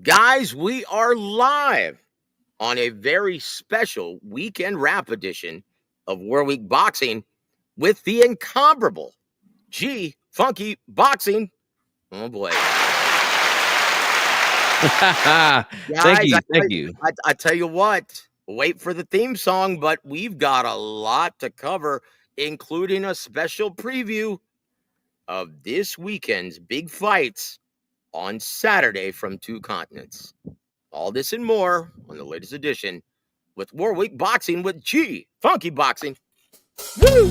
Guys, we are live on a very special weekend wrap edition of Warweek Boxing with the incomparable G Funky Boxing. Oh boy. Thank Guys, you. Thank you. I tell you what, wait for the theme song, but we've got a lot to cover, including a special preview of this weekend's big fights on Saturday from two continents. All this and more on the latest edition with Warweek Boxing with G Funky Boxing. Woo!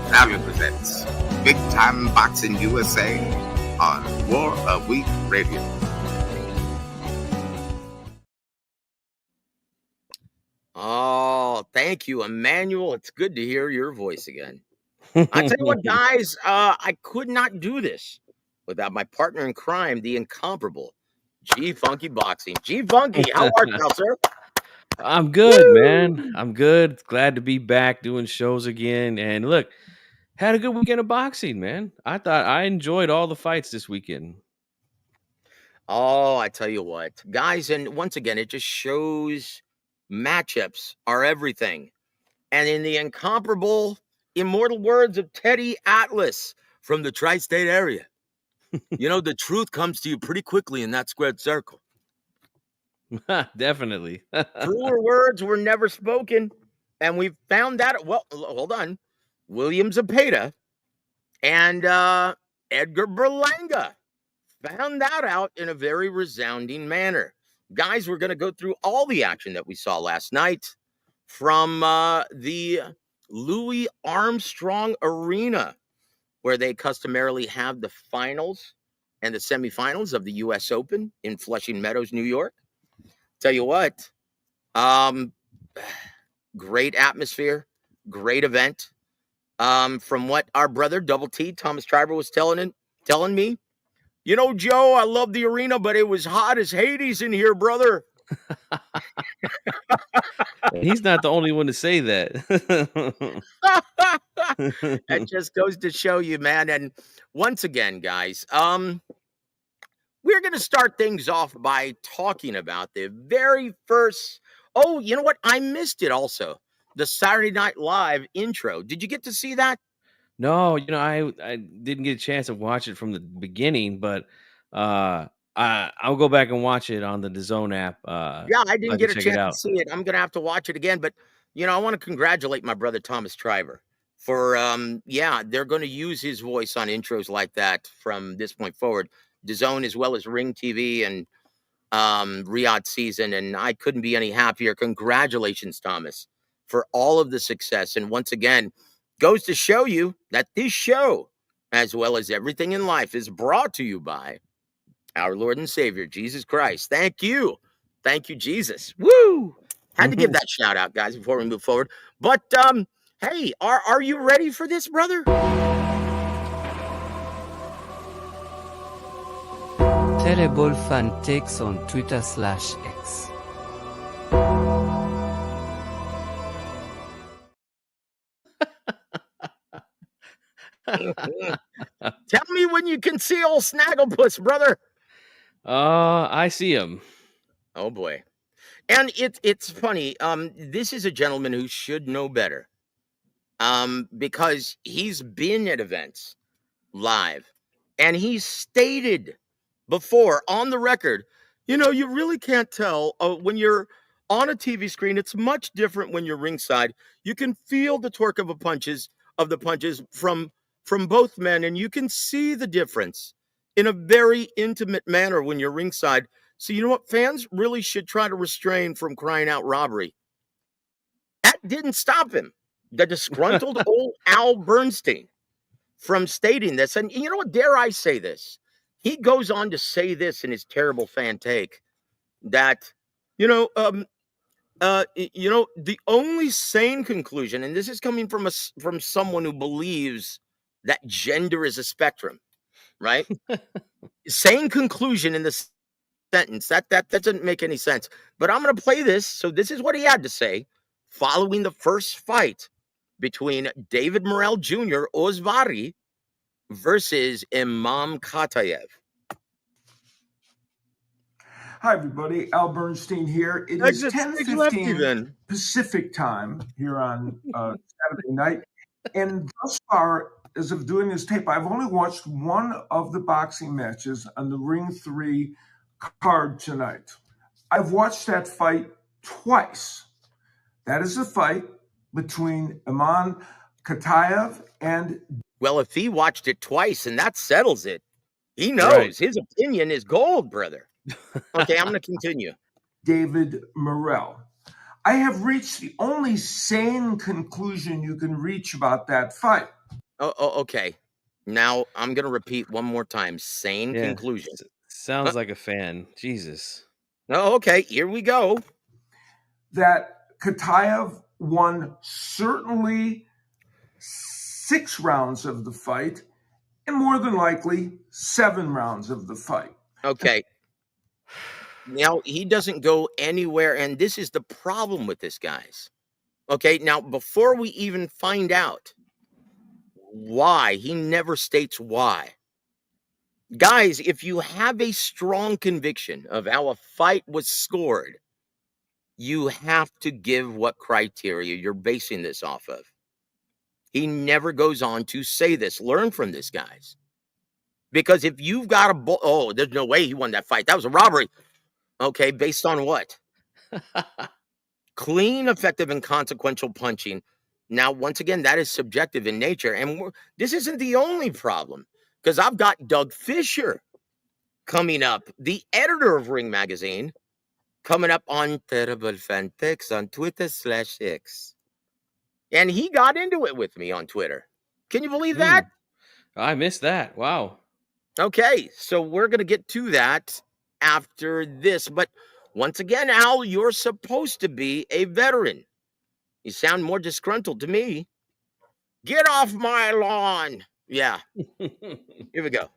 Proudly presents Big Time Boxing USA on War-A-Week Radio. Oh, thank you, Emmanuel. It's good to hear your voice again. I tell you what, guys, I could not do this without my partner in crime, the incomparable G Funky Boxing. G Funky, how are you, sir? I'm good, man. I'm good. Glad to be back doing shows again. And look, had a good weekend of boxing, man. I enjoyed all the fights this weekend. Oh, I tell you what, guys, and once again, it just shows matchups are everything. And in the incomparable, immortal words of Teddy Atlas from the tri-state area, you know, the truth comes to you pretty quickly in that squared circle. Definitely. Truer words were never spoken. And we found that, well, hold on. William Zepeda and Edgar Berlanga found that out in a very resounding manner. Guys, we're going to go through all the action that we saw last night from the Louis Armstrong Arena, where they customarily have the finals and the semifinals of the U.S. Open in Flushing Meadows, New York. Tell you what, great atmosphere, great event. From what our brother Double T Thomas Triber was telling me, you know, Joe, I love the arena, but it was hot as Hades in here, brother. He's not the only one to say that. That just goes to show you, man. And once again, guys, we're going to start things off by talking about the very first. Oh, you know what? I missed it also. The Saturday Night Live intro. Did you get to see that? No, you know, I didn't get a chance to watch it from the beginning, but I'll go back and watch it on the DAZN app. Yeah, I didn't I can get a check it chance to out. see it. I'm going to have to watch it again. But, you know, I want to congratulate my brother Thomas Triber for, yeah, they're going to use his voice on intros like that from this point forward. DAZN as well as Ring TV and Riyadh season. And I couldn't be any happier. Congratulations, Thomas, for all of the success. And once again, goes to show you that this show, as well as everything in life, is brought to you by our Lord and Savior, Jesus Christ. Thank you. Thank you, Jesus. Woo! Had to give that shout out, guys, before we move forward. But hey, are you ready for this, brother? Terrible fan takes on Twitter/X. Tell me when you can see old Snagglepuss, brother. I see him. Oh boy. And it's funny. This is a gentleman who should know better. Because he's been at events live, and he stated before on the record, you really can't tell when you're on a TV screen. It's much different when you're ringside. You can feel the torque of the punches from both men, and you can see the difference in a very intimate manner when you're ringside. So you know what? Fans really should try to restrain from crying out robbery. That didn't stop him. The disgruntled old Al Bernstein from stating this. And you know what? Dare I say this? He goes on to say this in his terrible fan take that, the only sane conclusion, and this is coming from someone who believes that gender is a spectrum, right? Sane conclusion in the sentence that doesn't make any sense. But I'm going to play this. So this is what he had to say following the first fight between David Morrell Jr. Osvari versus Imam Katayev. Hi, everybody. Al Bernstein here. It is 10:15 Pacific time here on Saturday night. And thus far, as of doing this tape, I've only watched one of the boxing matches on the Ring 3 card tonight. I've watched that fight twice. That is a fight between Imam Katayev and... Well, if he watched it twice, and that settles it, he knows. Right. His opinion is gold, brother. Okay, I'm going to continue. David Morrell. I have reached the only sane conclusion you can reach about that fight. Oh, okay. Now, I'm going to repeat one more time. Sane conclusion. Sounds like a fan. Jesus. Oh, okay. Here we go. That Katayev won certainly 6 rounds of the fight, and more than likely 7 rounds of the fight. Okay. Now, he doesn't go anywhere, and this is the problem with this, guys. Okay, now, before we even find out why, he never states why. Guys, if you have a strong conviction of how a fight was scored, you have to give what criteria you're basing this off of. He never goes on to say this. Learn from this, guys. Because if you've got there's no way he won that fight. That was a robbery. Okay, based on what? Clean, effective, and consequential punching. Now, once again, that is subjective in nature. And this isn't the only problem. Because I've got Doug Fisher coming up, the editor of Ring Magazine, coming up on Terrible Fantics on Twitter/X. And he got into it with me on Twitter. Can you believe that? I missed that. Wow. Okay, so we're going to get to that after this. But once again, Al, you're supposed to be a veteran. You sound more disgruntled to me. Get off my lawn. Yeah. Here we go.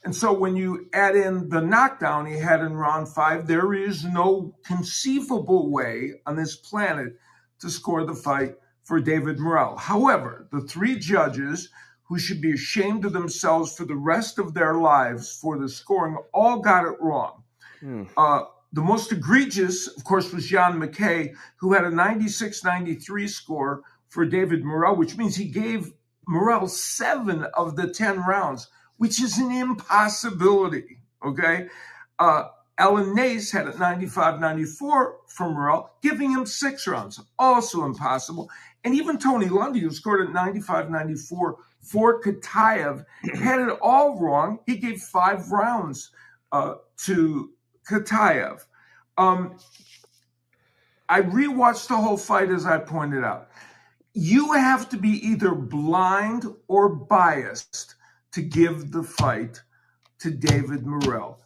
And so when you add in the knockdown he had in round 5, there is no conceivable way on this planet to score the fight for David Morrell. However, the 3 judges who should be ashamed of themselves for the rest of their lives for the scoring all got it wrong. The most egregious, of course, was Jan McKay, who had a 96-93 score for David Morrell, which means he gave Morrell 7 of the 10 rounds, which is an impossibility, okay? Alan Nace had a 95-94 from Morrell, giving him 6 rounds, also impossible. And even Tony Lundy, who scored at 95-94 for Katayev, had it all wrong. He gave 5 rounds to Katayev. I rewatched the whole fight, as I pointed out. You have to be either blind or biased to give the fight to David Morrell.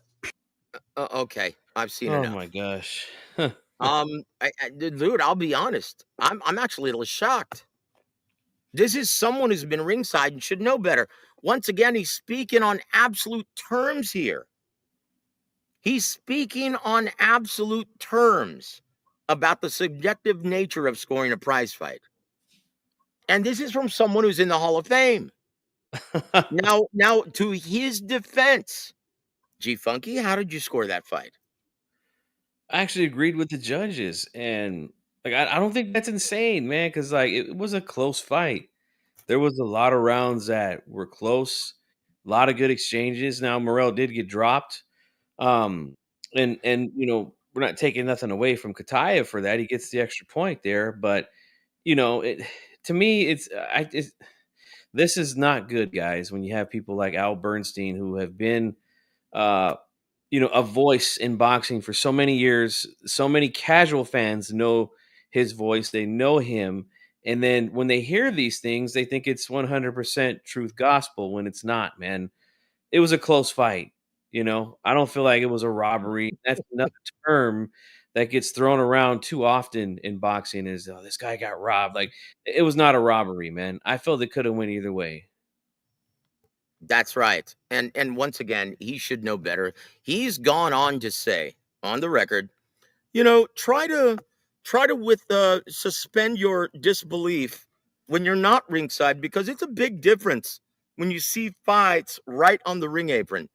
Okay, I've seen enough. Oh my gosh. Dude, I'll be honest. I'm actually a little shocked. This is someone who's been ringside and should know better. Once again, he's speaking on absolute terms here. He's speaking on absolute terms about the subjective nature of scoring a prize fight. And this is from someone who's in the Hall of Fame. Now, to his defense, G Funky, how did you score that fight? I actually agreed with the judges, and like I don't think that's insane, man, because like it was a close fight. There was a lot of rounds that were close, a lot of good exchanges. Now Morrell did get dropped, um, and we're not taking nothing away from Kataya for that. He gets the extra point there, but it to me this is not good, guys. When you have people like Al Bernstein who have been uh a voice in boxing for so many years. So many casual fans know his voice, they know him. And then when they hear these things, they think it's 100% truth gospel when it's not, man. It was a close fight. I don't feel like it was a robbery. That's another term that gets thrown around too often in boxing is, oh, this guy got robbed. Like, it was not a robbery, man. I felt it could have went either way. That's right. And once again, he should know better. He's gone on to say on the record, try to with suspend your disbelief when you're not ringside, because it's a big difference when you see fights right on the ring apron.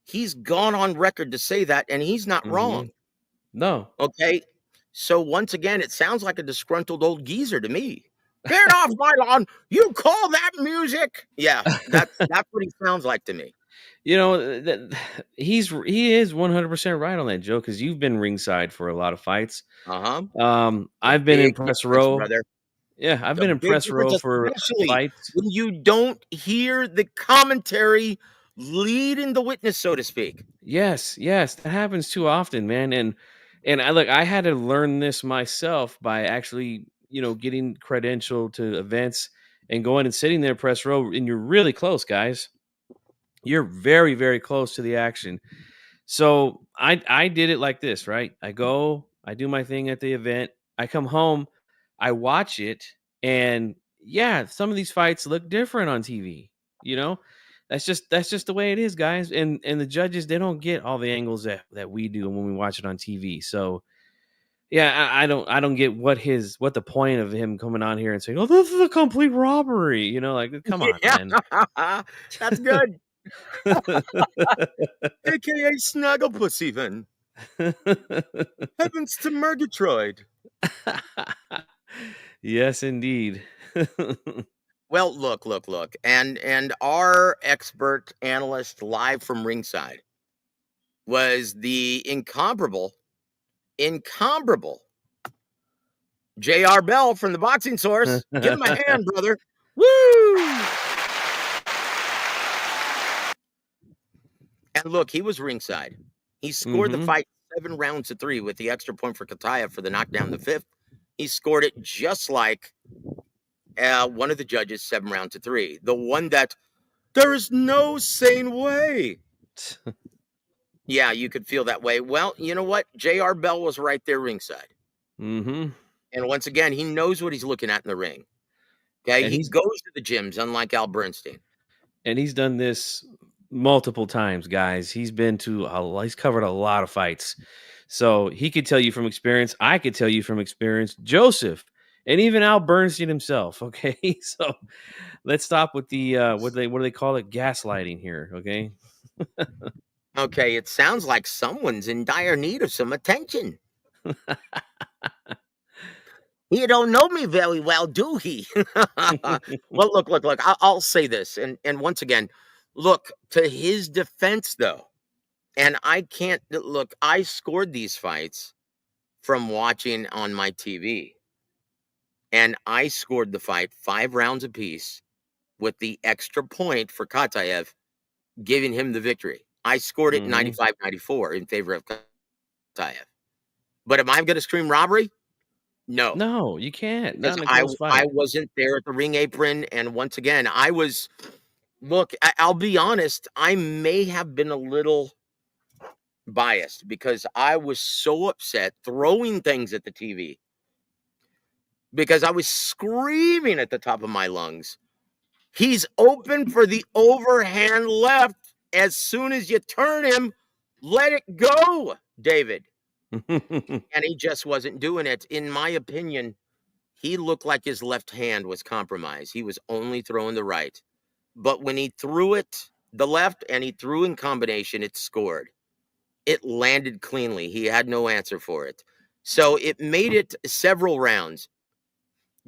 He's gone on record to say that, and he's not Hmm. wrong. No. Okay. So once again, it sounds like a disgruntled old geezer to me. Get off my lawn. You call that music? Yeah, that's what he sounds like to me. He is 100% right on that, Joe, because you've been ringside for a lot of fights. Uh-huh. The I've been in big press difference, row. brother. Yeah, I've The been in big press difference, row for especially fights. when you don't hear the commentary leading the witness, so to speak. Yes, yes, that happens too often, man. And I had to learn this myself by actually, getting credentialed to events and going and sitting there press row, and you're really close, guys. You're very, very close to the action. So I did it like this, right? I go, I do my thing at the event, I come home, I watch it, and yeah, some of these fights look different on TV. You know, that's just the way it is, guys. And the judges, they don't get all the angles that we do when we watch it on TV. So yeah, I don't get what the point of him coming on here and saying, "Oh, this is a complete robbery." Like, come on, Yeah, man. that's good. AKA Snagglepuss, even. Heavens to Murgatroyd. Yes, indeed. Well, look. And our expert analyst live from ringside was the incomparable J.R. Bell from the Boxing Source. Give him a hand, brother. Woo! And look, he was ringside. He scored the Mhm. fight 7 rounds to 3 with the extra point for Kataya for the knockdown, the fifth. He scored it just like one of the judges, 7 rounds to 3. The one that there is no sane way. Yeah, you could feel that way. Well, you know what? J.R. Bell was right there ringside. Mhm. And once again, he knows what he's looking at in the ring. Okay. And He he's goes to the gyms, unlike Al Bernstein. and he's done this multiple times, guys. He's covered a lot of fights. So, he could tell you from experience, I could tell you from experience, Joseph, and even Al Bernstein himself, okay? So, let's stop with the what do they call it? Gaslighting here, okay? Okay. It sounds like someone's in dire need of some attention. You don't know me very well, do he? Well, look. I'll say this, and once again, look, to his defense, though, and I can't look. I scored these fights from watching on my TV, and I scored the fight 5 rounds apiece with the extra point for Katayev, giving him the victory. I scored it Mhm. 95-94 in favor of Katayev. But am I going to scream robbery? No. No, you can't. Because Not in a I close I fight. wasn't there at the ring apron, and once again, I was look, I'll be honest, I may have been a little biased because I was so upset throwing things at the TV because I was screaming at the top of my lungs. He's open for the overhand left. As soon as you turn him, let it go, David. And he just wasn't doing it. In my opinion, he looked like his left hand was compromised. He was only throwing the right. But when he threw it the left and he threw in combination, it scored. It landed cleanly. He had no answer for it. So it made it several rounds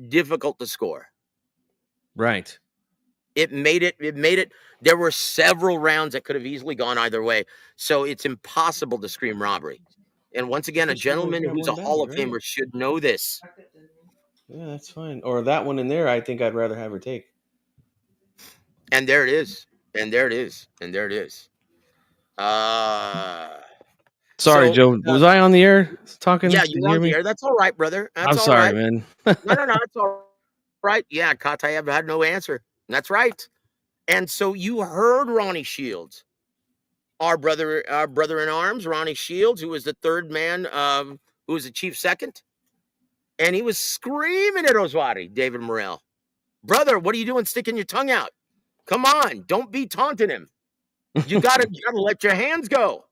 difficult to score. Right. It made it there were several rounds that could have easily gone either way. So it's impossible to scream robbery. And once again, a Especially when you gentleman got who's one a Hall bag, of right? Famer should know this. Yeah, that's fine. Or that one in there, I think I'd rather have her take. And there it is. And there it is. And there it is. Sorry, So Joe. Was I on the air talking? yeah, Did you you're hear on the me? air. That's all right, brother. That's I'm all sorry, right. man. No, it's all right. Yeah, Katayev had no answer. That's right. And so you heard Ronnie Shields, our brother in arms, Ronnie Shields, who was the third man, who was the chief second, and he was screaming at Oswati, David Morrell, brother, what are you doing, sticking your tongue out? Come on, don't be taunting him. You gotta let your hands go.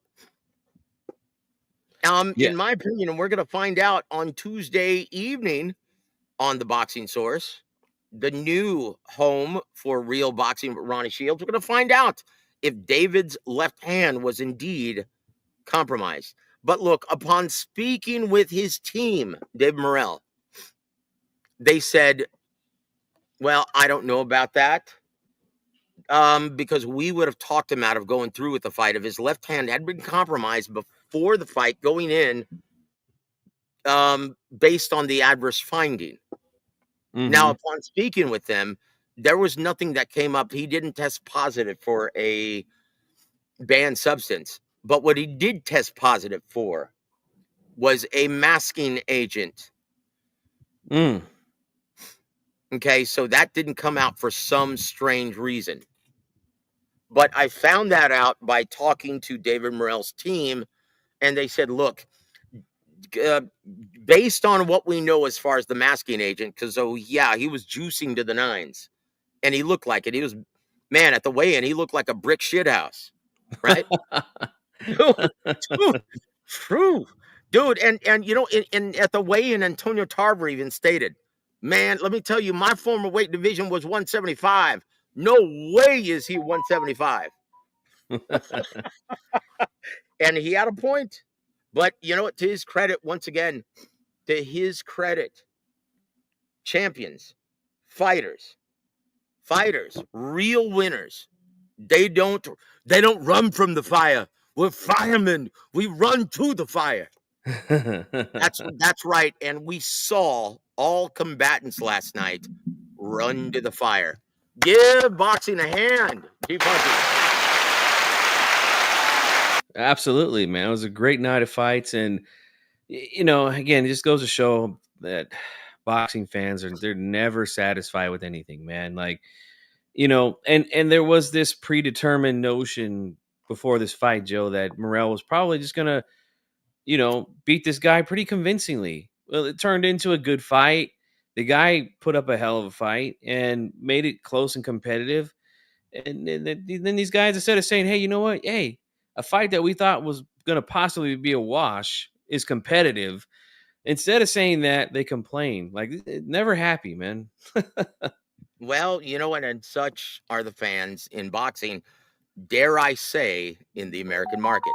Yeah. In my opinion, and we're gonna find out on Tuesday evening on the Boxing Source, the new home for real boxing with Ronnie Shields. We're going to find out if David's left hand was indeed compromised. But look, upon speaking with his team, David Morrell, they said, well, I don't know about that. Because we would have talked him out of going through with the fight if his left hand had been compromised before the fight going in, based on the adverse finding. Now, upon speaking with them, there was nothing that came up. He didn't test positive for a banned substance. But what he did test positive for was a masking agent. Mm. Okay, so that didn't come out for some strange reason. But I found that out by talking to David Morrell's team, and they said, look, uh, based on what we know as far as the masking agent, because, oh, yeah, he was juicing to the nines. And he looked like it. He was, man, at the weigh-in, he looked like a brick shithouse, right? dude, true, dude. And you know, in at the weigh-in, Antonio Tarver even stated, "Man, let me tell you, my former weight division was 175. No way is he 175." And he had a point. But you know what? To his credit, once again, to his credit, champions, fighters, real winners. They don't run from the fire. We're firemen. We run to the fire. That's right. And we saw all combatants last night run to the fire. Give boxing a hand. Keep punching. Absolutely, man. It was a great night of fights, and you know, again, it just goes to show that boxing fans they're never satisfied with anything, man. Like, you know, and there was this predetermined notion before this fight, Joe, that Morrell was probably just gonna, you know, beat this guy pretty convincingly. Well, it turned into a good fight. The guy put up a hell of a fight and made it close and competitive. And then these guys, instead of saying, hey, you know what? Hey, a fight that we thought was going to possibly be a wash is competitive. Instead of saying that, they complain. Like, never happy, man. Well, you know what? And such are the fans in boxing, dare I say, in the American market.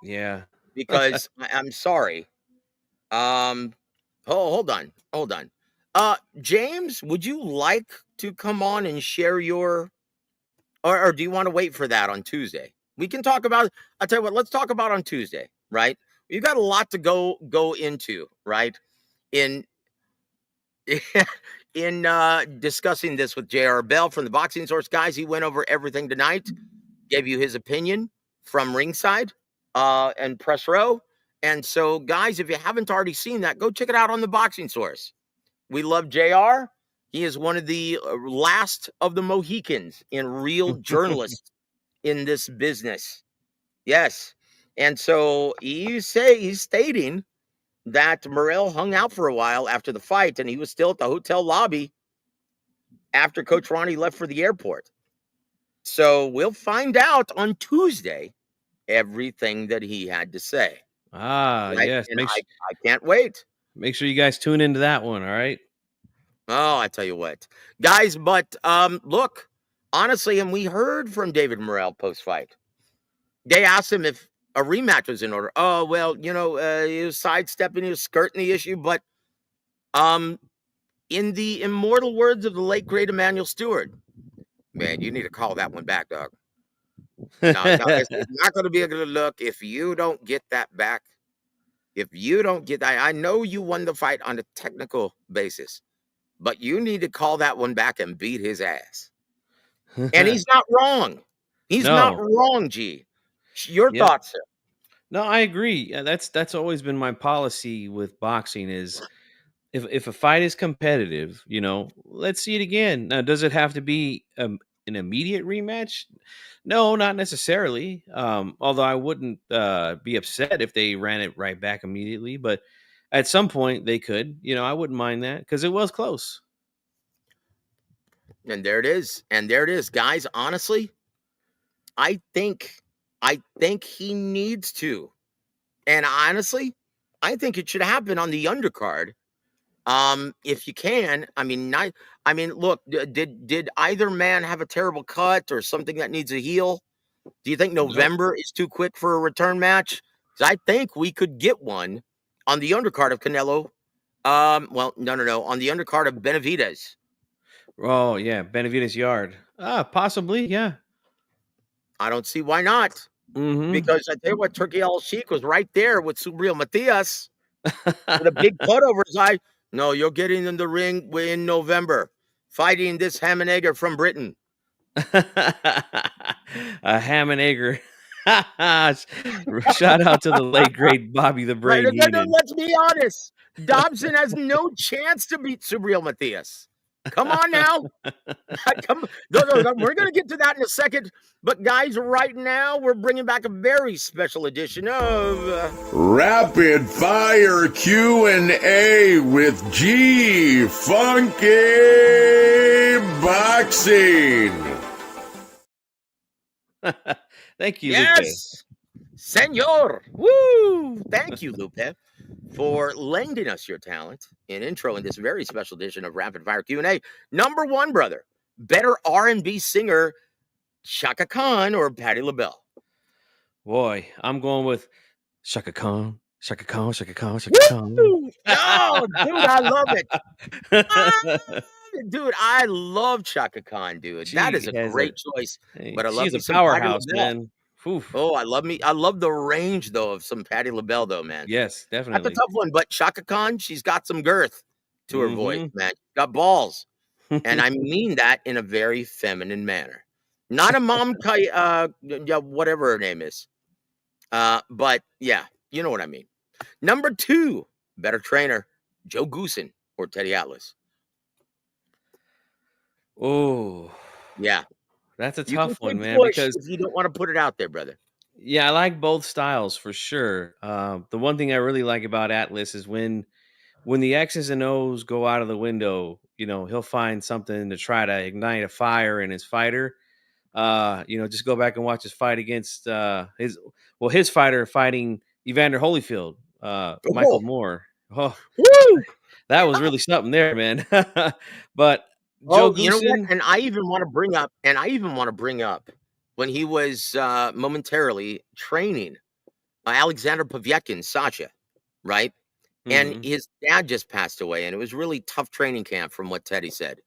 Yeah. Because I'm sorry. Um, hold on. Hold on. James, would you like to come on and share your, or do you want to wait for that on Tuesday? We can talk about, I'll tell you what, let's talk about on Tuesday, right? You got a lot to go into, right? In in discussing this with J.R. Bell from the Boxing Source. Guys, he went over everything tonight, gave you his opinion from ringside and press row. And so, guys, if you haven't already seen that, go check it out on the Boxing Source. We love JR. He is one of the last of the Mohicans in real journalists in this business. Yes. And so he's stating that Morrell hung out for a while after the fight, and he was still at the hotel lobby after Coach Ronnie left for the airport. So we'll find out on Tuesday everything that he had to say. Right? Yes. And I can't wait. Make sure you guys tune into that one. All right. Oh, I tell you what, guys. But look, honestly, and we heard from David Morrell post fight. They asked him if a rematch was in order. Oh, well, he was sidestepping, he was skirting the issue, but um, in the immortal words of the late great Emmanuel Stewart, man, you need to call that one back, dog. No, it's not going to be a good look if you don't get that back. If you don't get that, I know you won the fight on a technical basis, but you need to call that one back and beat his ass. And he's not wrong. He's not No. wrong, G. Your Yep. thoughts, sir? No, I agree. That's always been my policy with boxing is if a fight is competitive, let's see it again. Now, does it have to be an immediate rematch? No, not necessarily. Although I wouldn't be upset if they ran it right back immediately, but at some point they could. I wouldn't mind that because it was close. And there it is. And there it is, guys. Honestly, I think he needs to. And honestly, I think it should happen on the undercard. If you can, look, did either man have a terrible cut or something that needs a heal? Do you think Nope. November is too quick for a return match? Because I think we could get one on the undercard of Canelo. Well, no, on the undercard of Benavidez. Oh yeah, Benavidez Yard. Possibly, yeah. I don't see why not. Mm-hmm. Because I tell you what, Turki Alalshikh was right there with Subriel Matias with a big cut over his eye. No, you're getting in the ring in November, fighting this ham and egger from Britain. A ham and egger. Shout out to the late great Bobby the Brain Right, Heenan. let's be honest. Dobson has no chance to beat Subriel Matias. Come on now. No, we're going to get to that in a second. But guys, right now, we're bringing back a very special edition of Rapid Fire Q&A with G Funky Boxing. Thank you, yes, senor. Woo! Thank you, Lupe, for lending us your talent in intro in this very special edition of Rapid Fire Q&A. Number one, brother, better R&B singer, Chaka Khan or Patti LaBelle? Boy, I'm going with Chaka Khan. Chaka Khan, Chaka Khan, Chaka Khan. Oh, dude, I love it. Dude, I love Chaka Khan, dude. That is a great choice. But I love she's me a some powerhouse, Patti LaBelle. man. Oof. Oh, I love the range though of some Patti LaBelle though, man. Yes, definitely. That's a tough one, but Chaka Khan, she's got some girth to her voice, man. She's got balls. And I mean that in a very feminine manner. Not a mom whatever her name is. But yeah, you know what I mean. Number two, better trainer, Joe Goosen or Teddy Atlas? Oh, yeah, that's a tough one, man. Because if you don't want to put it out there, brother. Yeah, I like both styles for sure. The one thing I really like about Atlas is when the X's and O's go out of the window, he'll find something to try to ignite a fire in his fighter. Just go back and watch his fight against his fighter fighting Evander Holyfield, Michael Moore. Oh, that was really something there, man. But Joe Goosen, you know what? And I even want to bring up when he was momentarily training Alexander Povetkin, Sasha, right? And his dad just passed away, and it was really tough training camp from what Teddy said.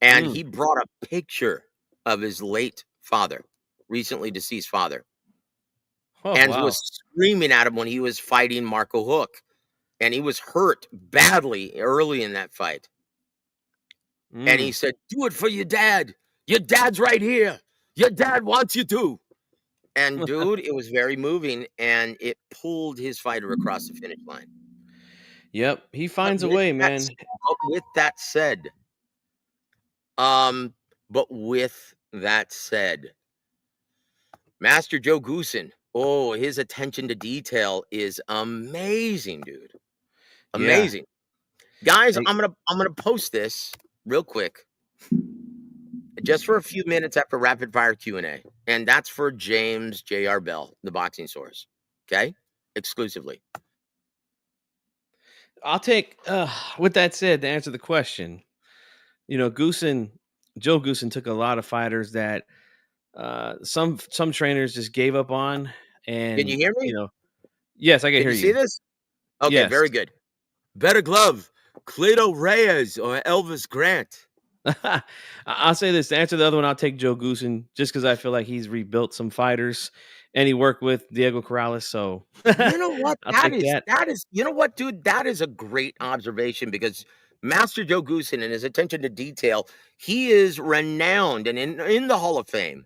And he brought a picture of his late father, recently deceased father, and was screaming at him when he was fighting Marco Hook. And he was hurt badly early in that fight. And he said, do it for your dad. Your dad's right here. Your dad wants you to. And dude, it was very moving, and it pulled his fighter across the finish line. Yep, he finds a way, man. But with that said, Master Joe Goosen, his attention to detail is amazing, dude. Amazing. Yeah. Guys, I'm gonna post this real quick. Just for a few minutes after rapid fire Q&A. And that's for James J.R. Bell, the boxing source. Okay? Exclusively. I'll take, with that said, to answer the question, Joe Goosen took a lot of fighters that some trainers just gave up on. Can you And hear me? yes, I can Can hear you see you. this? Okay, Yes. very good. Better glove, Cleto Reyes or Elvis Grant? I'll say this to answer the other one. I'll take Joe Goosen just because I feel like he's rebuilt some fighters, and he worked with Diego Corrales. So You know what? I'll take that. That is, you know what, dude? That is a great observation because Master Joe Goosen and his attention to detail, he is renowned and in the Hall of Fame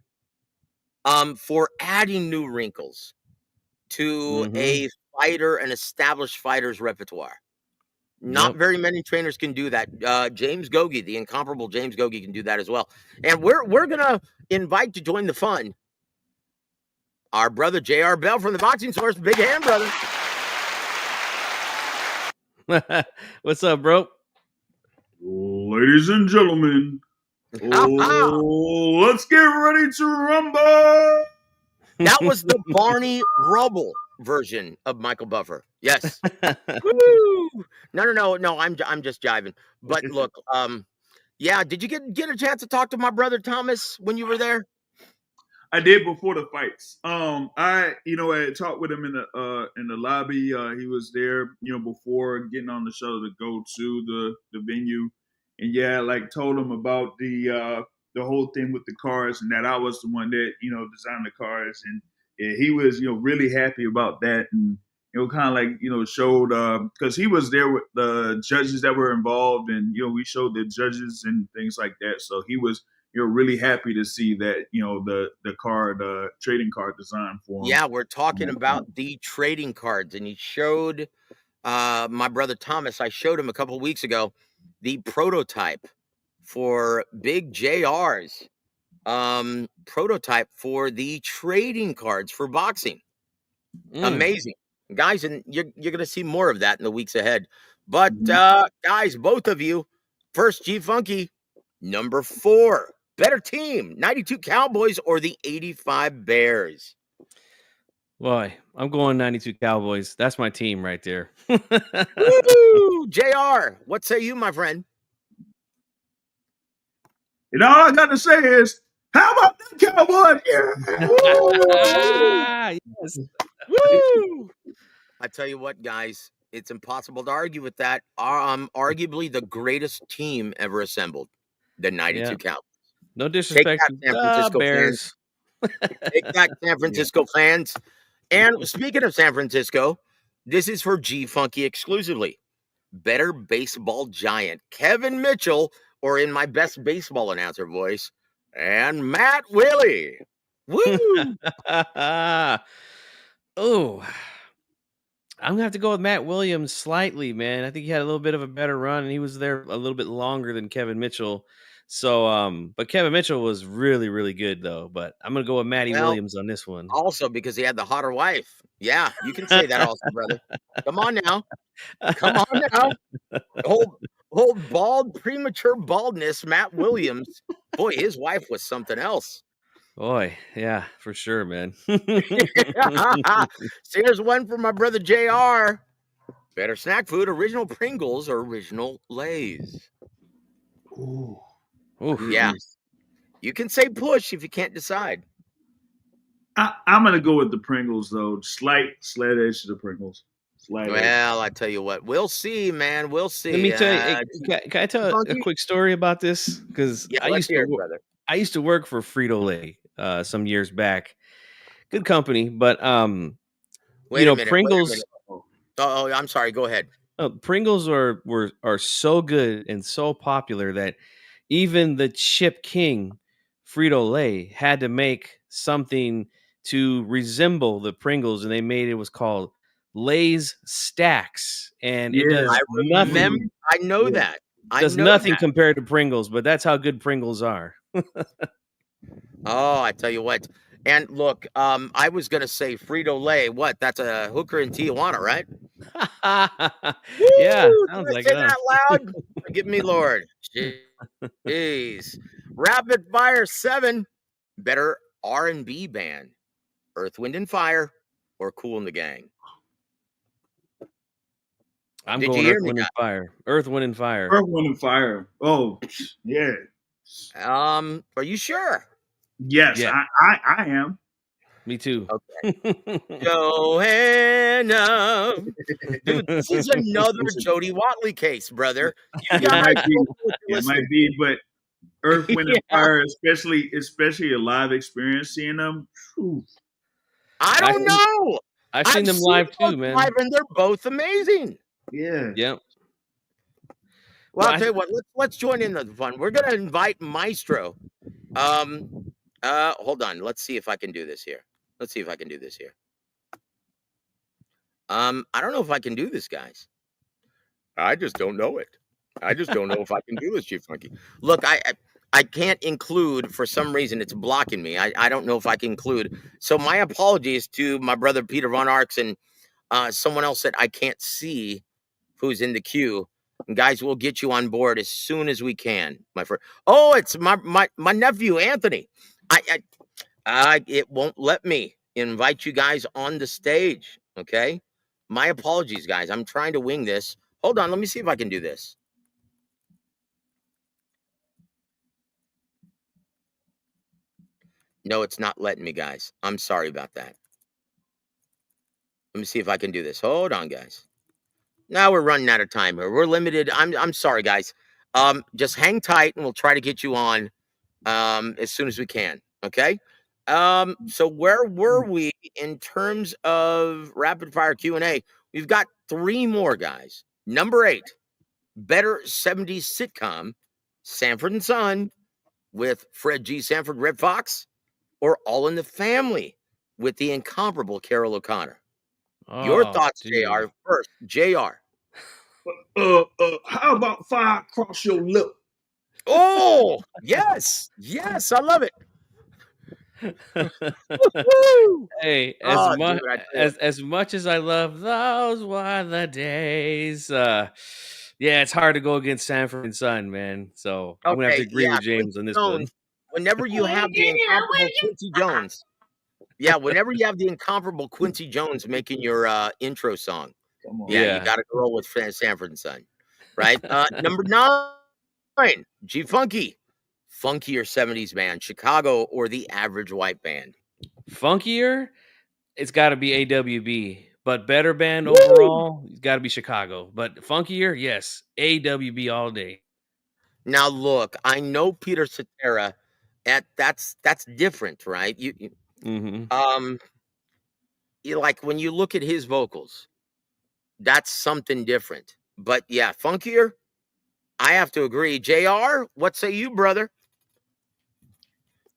for adding new wrinkles to Hmm. a fighter, an established fighter's repertoire. Not Yep. very many trainers can do that. James Gogi, the incomparable James Gogi, can do that as well. And we're gonna invite to join the fun our brother J.R. Bell from the Boxing Source. Big hand, brother. What's up, bro? Ladies and gentlemen, let's get ready to rumble. That was the Barney Rubble version of Michael Buffer. Yes. Woo! No. I'm just jiving. But look, yeah. Did you get a chance to talk to my brother Thomas when you were there? I did before the fights. I had talked with him in the lobby. He was there, before getting on the shuttle to go to the venue, and yeah, like told him about the whole thing with the cars, and that I was the one that designed the cars, and yeah, he was really happy about that, and kind of like showed because he was there with the judges that were involved, and we showed the judges and things like that, so he was really happy to see that the trading card design for him. Yeah, we're talking about the trading cards, and he showed my brother Thomas. I showed him a couple weeks ago the prototype for Big JR's prototype for the trading cards for boxing. Amazing, guys, and you're gonna see more of that in the weeks ahead. But guys, both of you, first G Funky, number 4. Better team, 92 Cowboys or the 85 Bears? Boy, I'm going 92 Cowboys. That's my team right there. Woo! JR, what say you, my friend? And all I got to say is, how about them Cowboys? Yes. Woo! I tell you what, guys, it's impossible to argue with that. Arguably the greatest team ever assembled, the 92 Yeah. Cowboys. No Take disrespect that, to San the Francisco fans. Bears. Take that, San Francisco fans. And speaking of San Francisco, this is for G Funky exclusively. Better baseball giant, Kevin Mitchell, or in my best baseball announcer voice, and Matt Willie. Woo! Oh, I'm gonna have to go with Matt Williams slightly, man. I think he had a little bit of a better run, and he was there a little bit longer than Kevin Mitchell. So, but Kevin Mitchell was really, really good though. But I'm gonna go with Matty Well, Williams on this one. also because he had the hotter wife. Yeah, you can say that also, brother. Come on now. Come on now. Old bald, premature baldness, Matt Williams. Boy, his wife was something else. Boy, yeah, for sure, man. So here's one for my brother JR. Better snack food, original Pringles or original Lay's? Ooh. Oof. Yeah. You can say push if you can't decide. I'm gonna go with the Pringles though. Slight edge to the Pringles. Slight edge. Well, I tell you what, we'll see, man. We'll see. Let me tell you, can I tell a Funky? quick story about this? Because Yeah, let's hear it, brother. I used to work for Frito-Lay some years back. Good company, but Wait a minute. Pringles. Oh, I'm sorry. Go ahead. Pringles are so good and so popular that even the Chip King Frito-Lay had to make something to resemble the Pringles, and they made it was called Lay's Stacks, and it does I remember. nothing. I know that. Does nothing compared to Pringles, but that's how good Pringles are. Oh, I tell you what. And look, I was gonna say Frito-Lay. What? That's a hooker in Tijuana, right? Yeah, Woo! sounds Did I like say it. that loud? Forgive me, Lord. Jeez. Rapid Fire 7. Better R&B band. Earth, Wind, and Fire or Kool and the Gang? I'm Did you going hear Earth, me Wind, and Fire. Earth, Wind, and Fire. Earth, Wind, and Fire. Oh, yeah. Are you sure? Yes, Yeah. I am. Me too. Okay. Joanna. Dude, this is another Listen, Jody Watley case, brother. You it guys might be, don't know what you're it might listening be, but Earth, to. Wind, Yeah. and Fire, especially a live experience seeing them. Whew. I I don't know. I've seen them live too, man. live, and they're both amazing. Yeah. Yep. Well, Well, I'll tell you what. Let's join in the fun. We're gonna invite Maestro. Hold on. Let's see if I can do this here. I don't know if I can do this, guys. I just don't know it. I just don't know if I can do this, Chief Funky. Look, I can't include for some reason. It's blocking me. I don't know if I can include. So my apologies to my brother Peter Von Arx and someone else that I can't see who's in the queue. And guys, we'll get you on board as soon as we can, my friend. Oh, it's my nephew Anthony. It won't let me invite you guys on the stage. Okay, my apologies, guys. I'm trying to wing this. Hold on, let me see if I can do this. No, it's not letting me, guys. I'm sorry about that. Let me see if I can do this. Hold on, guys. Now we're running out of time here. We're limited. I'm sorry, guys. Just hang tight and we'll try to get you on as soon as we can. Okay. So where were we in terms of rapid fire Q&A? We've got 3 more, guys. Number 8, better 70s sitcom, Sanford and Son with Fred G. Sanford, Red Fox, or All in the Family with the incomparable Carol O'Connor. Your thoughts, dude. JR, first. JR. How about fire across your lip? Oh, yes. Yes, I love it. Woo! Hey, Oh, dude, I tell you what. as much as I love those were the days, yeah, it's hard to go against Sanford and Son, man. So I'm gonna have to Okay, agree yeah, with James Quincy on this one. Jones. Whenever you have the incomparable Quincy Jones, whenever you have the incomparable Quincy Jones making your intro song, Come on. you Yeah. got to roll with Sanford and Son, right? Number 9, G Funky, funkier 70s band, Chicago or the Average White Band. Funkier, it's got to be AWB, but better band Woo! overall, it's got to be Chicago. But funkier, yes, AWB all day. Now look, I know Peter Cetera. That's different, right? Mm-hmm. Like when you look at his vocals, that's something different. But yeah, funkier. I have to agree. JR, what say you, brother?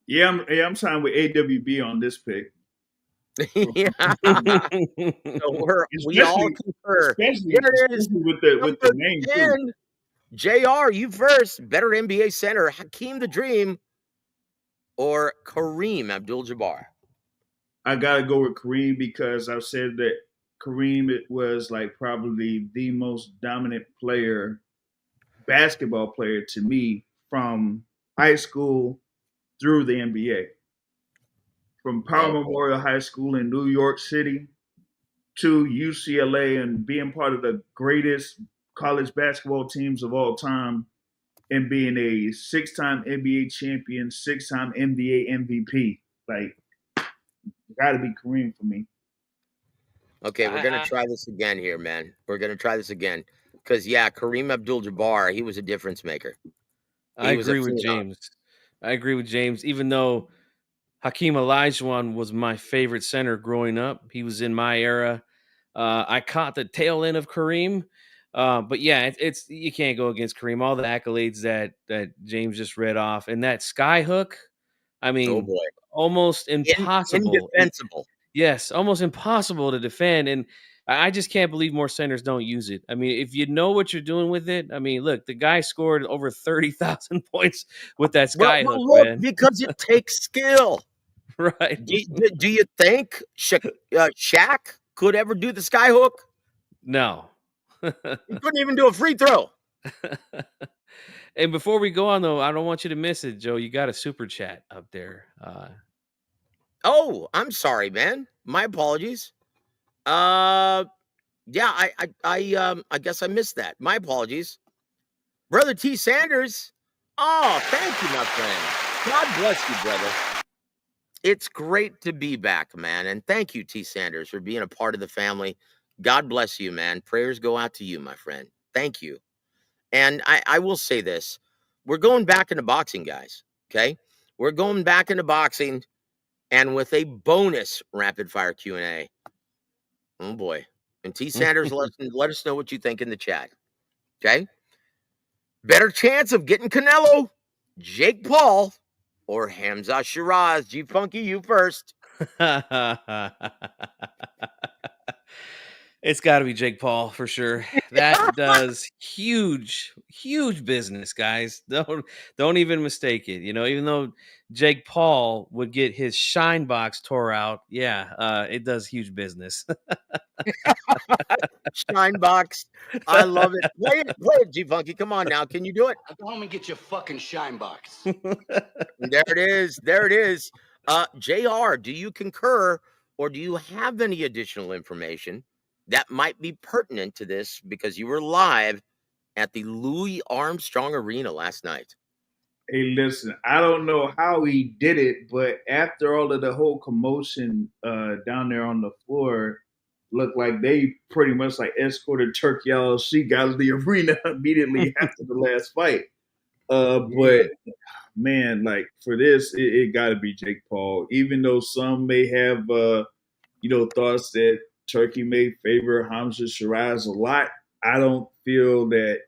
Yeah, I'm signed with AWB on this pick. Yeah. So we all concur. Here it is. Especially with the Number name too. 10. JR, you first. Better NBA center, Hakeem the Dream or Kareem Abdul-Jabbar? I gotta go with Kareem because I've said that Kareem was like probably the most dominant basketball player to me from high school through the NBA. From Power Memorial High School in New York City to UCLA and being part of the greatest college basketball teams of all time and being a 6-time NBA champion, 6-time NBA MVP. Like, gotta be Kareem for me. Okay, we're gonna try this again here, man. We're gonna try this again. Because Kareem Abdul-Jabbar, he was a difference maker. I agree with James. Even though Hakeem Olajuwon was my favorite center growing up, he was in my era. I caught the tail end of Kareem, but yeah, it's you can't go against Kareem. All the accolades that James just read off, and that sky hook. I mean, Oh boy, almost impossible. indefensible. Yes, almost impossible to defend, and I just can't believe more centers don't use it. I mean, if you know what you're doing with it, I mean, look, the guy scored over 30,000 points with that sky hook, look, man. because it takes skill. Right. Do you think Shaq could ever do the sky hook? No. He couldn't even do a free throw. And before we go on, though, I don't want you to miss it, Joe. You got a super chat up there. Oh, I'm sorry, man. My apologies. I guess I missed that. My apologies. Brother T. Sanders. Oh, thank you, my friend. God bless you, brother. It's great to be back, man. And thank you, T. Sanders, for being a part of the family. God bless you, man. Prayers go out to you, my friend. Thank you. And I will say this. We're going back into boxing, guys. Okay. We're going back into boxing and with a bonus rapid fire Q&A. Oh boy. And T. Sanders, let us know what you think in the chat. Okay. Better chance of getting Canelo, Jake Paul, or Hamza Sheeraz. G Funky, you first. It's got to be Jake Paul for sure. That does huge, huge business, guys. Don't even mistake it. You know, even though Jake Paul would get his shine box tore out, yeah, it does huge business. Shine box. I love it. Play it, G Funky. Come on now. Can you do it? Now go home and get your fucking shine box. There it is. There it is. JR, do you concur or do you have any additional information that might be pertinent to this because you were live at the Louis Armstrong Arena last night? Hey, listen, I don't know how he did it, but after all of the whole commotion down there on the floor, looked like they pretty much like escorted Turki Alalshikh out of the arena immediately after the last fight. But man, like for this, it got to be Jake Paul. Even though some may have, thoughts that Turkey may favor Hamza Sheeraz a lot, I don't feel that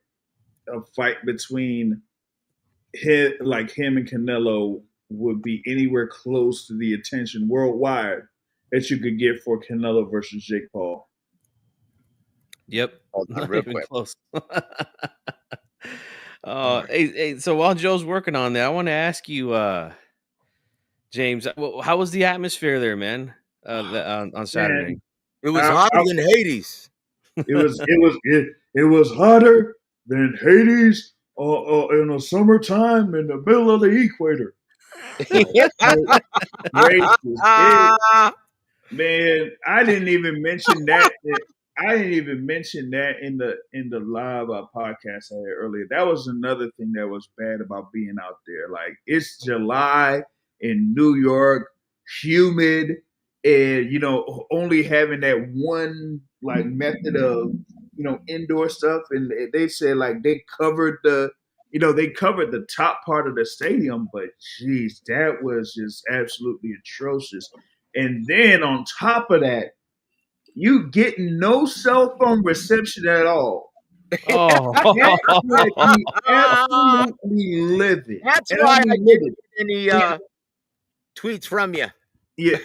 a fight between him and Canelo would be anywhere close to the attention worldwide that you could get for Canelo versus Jake Paul. Yep, Not not even close. Hey, so while Joe's working on that, I want to ask you, James, how was the atmosphere there, man? On Saturday, Man, It was hotter than Hades. it was hotter than Hades in the summertime in the middle of the equator. Man, I didn't even mention that. I didn't even mention that in the live podcast I had earlier. That was another thing that was bad about being out there. Like it's July in New York, humid, and only having that one like method of indoor stuff. And they said like they covered the top part of the stadium, but geez, that was just absolutely atrocious. And then on top of that, you getting no cell phone reception at all. oh, That had me absolutely livid. That's And why I mean I didn't livid. get any tweets from you. Yeah,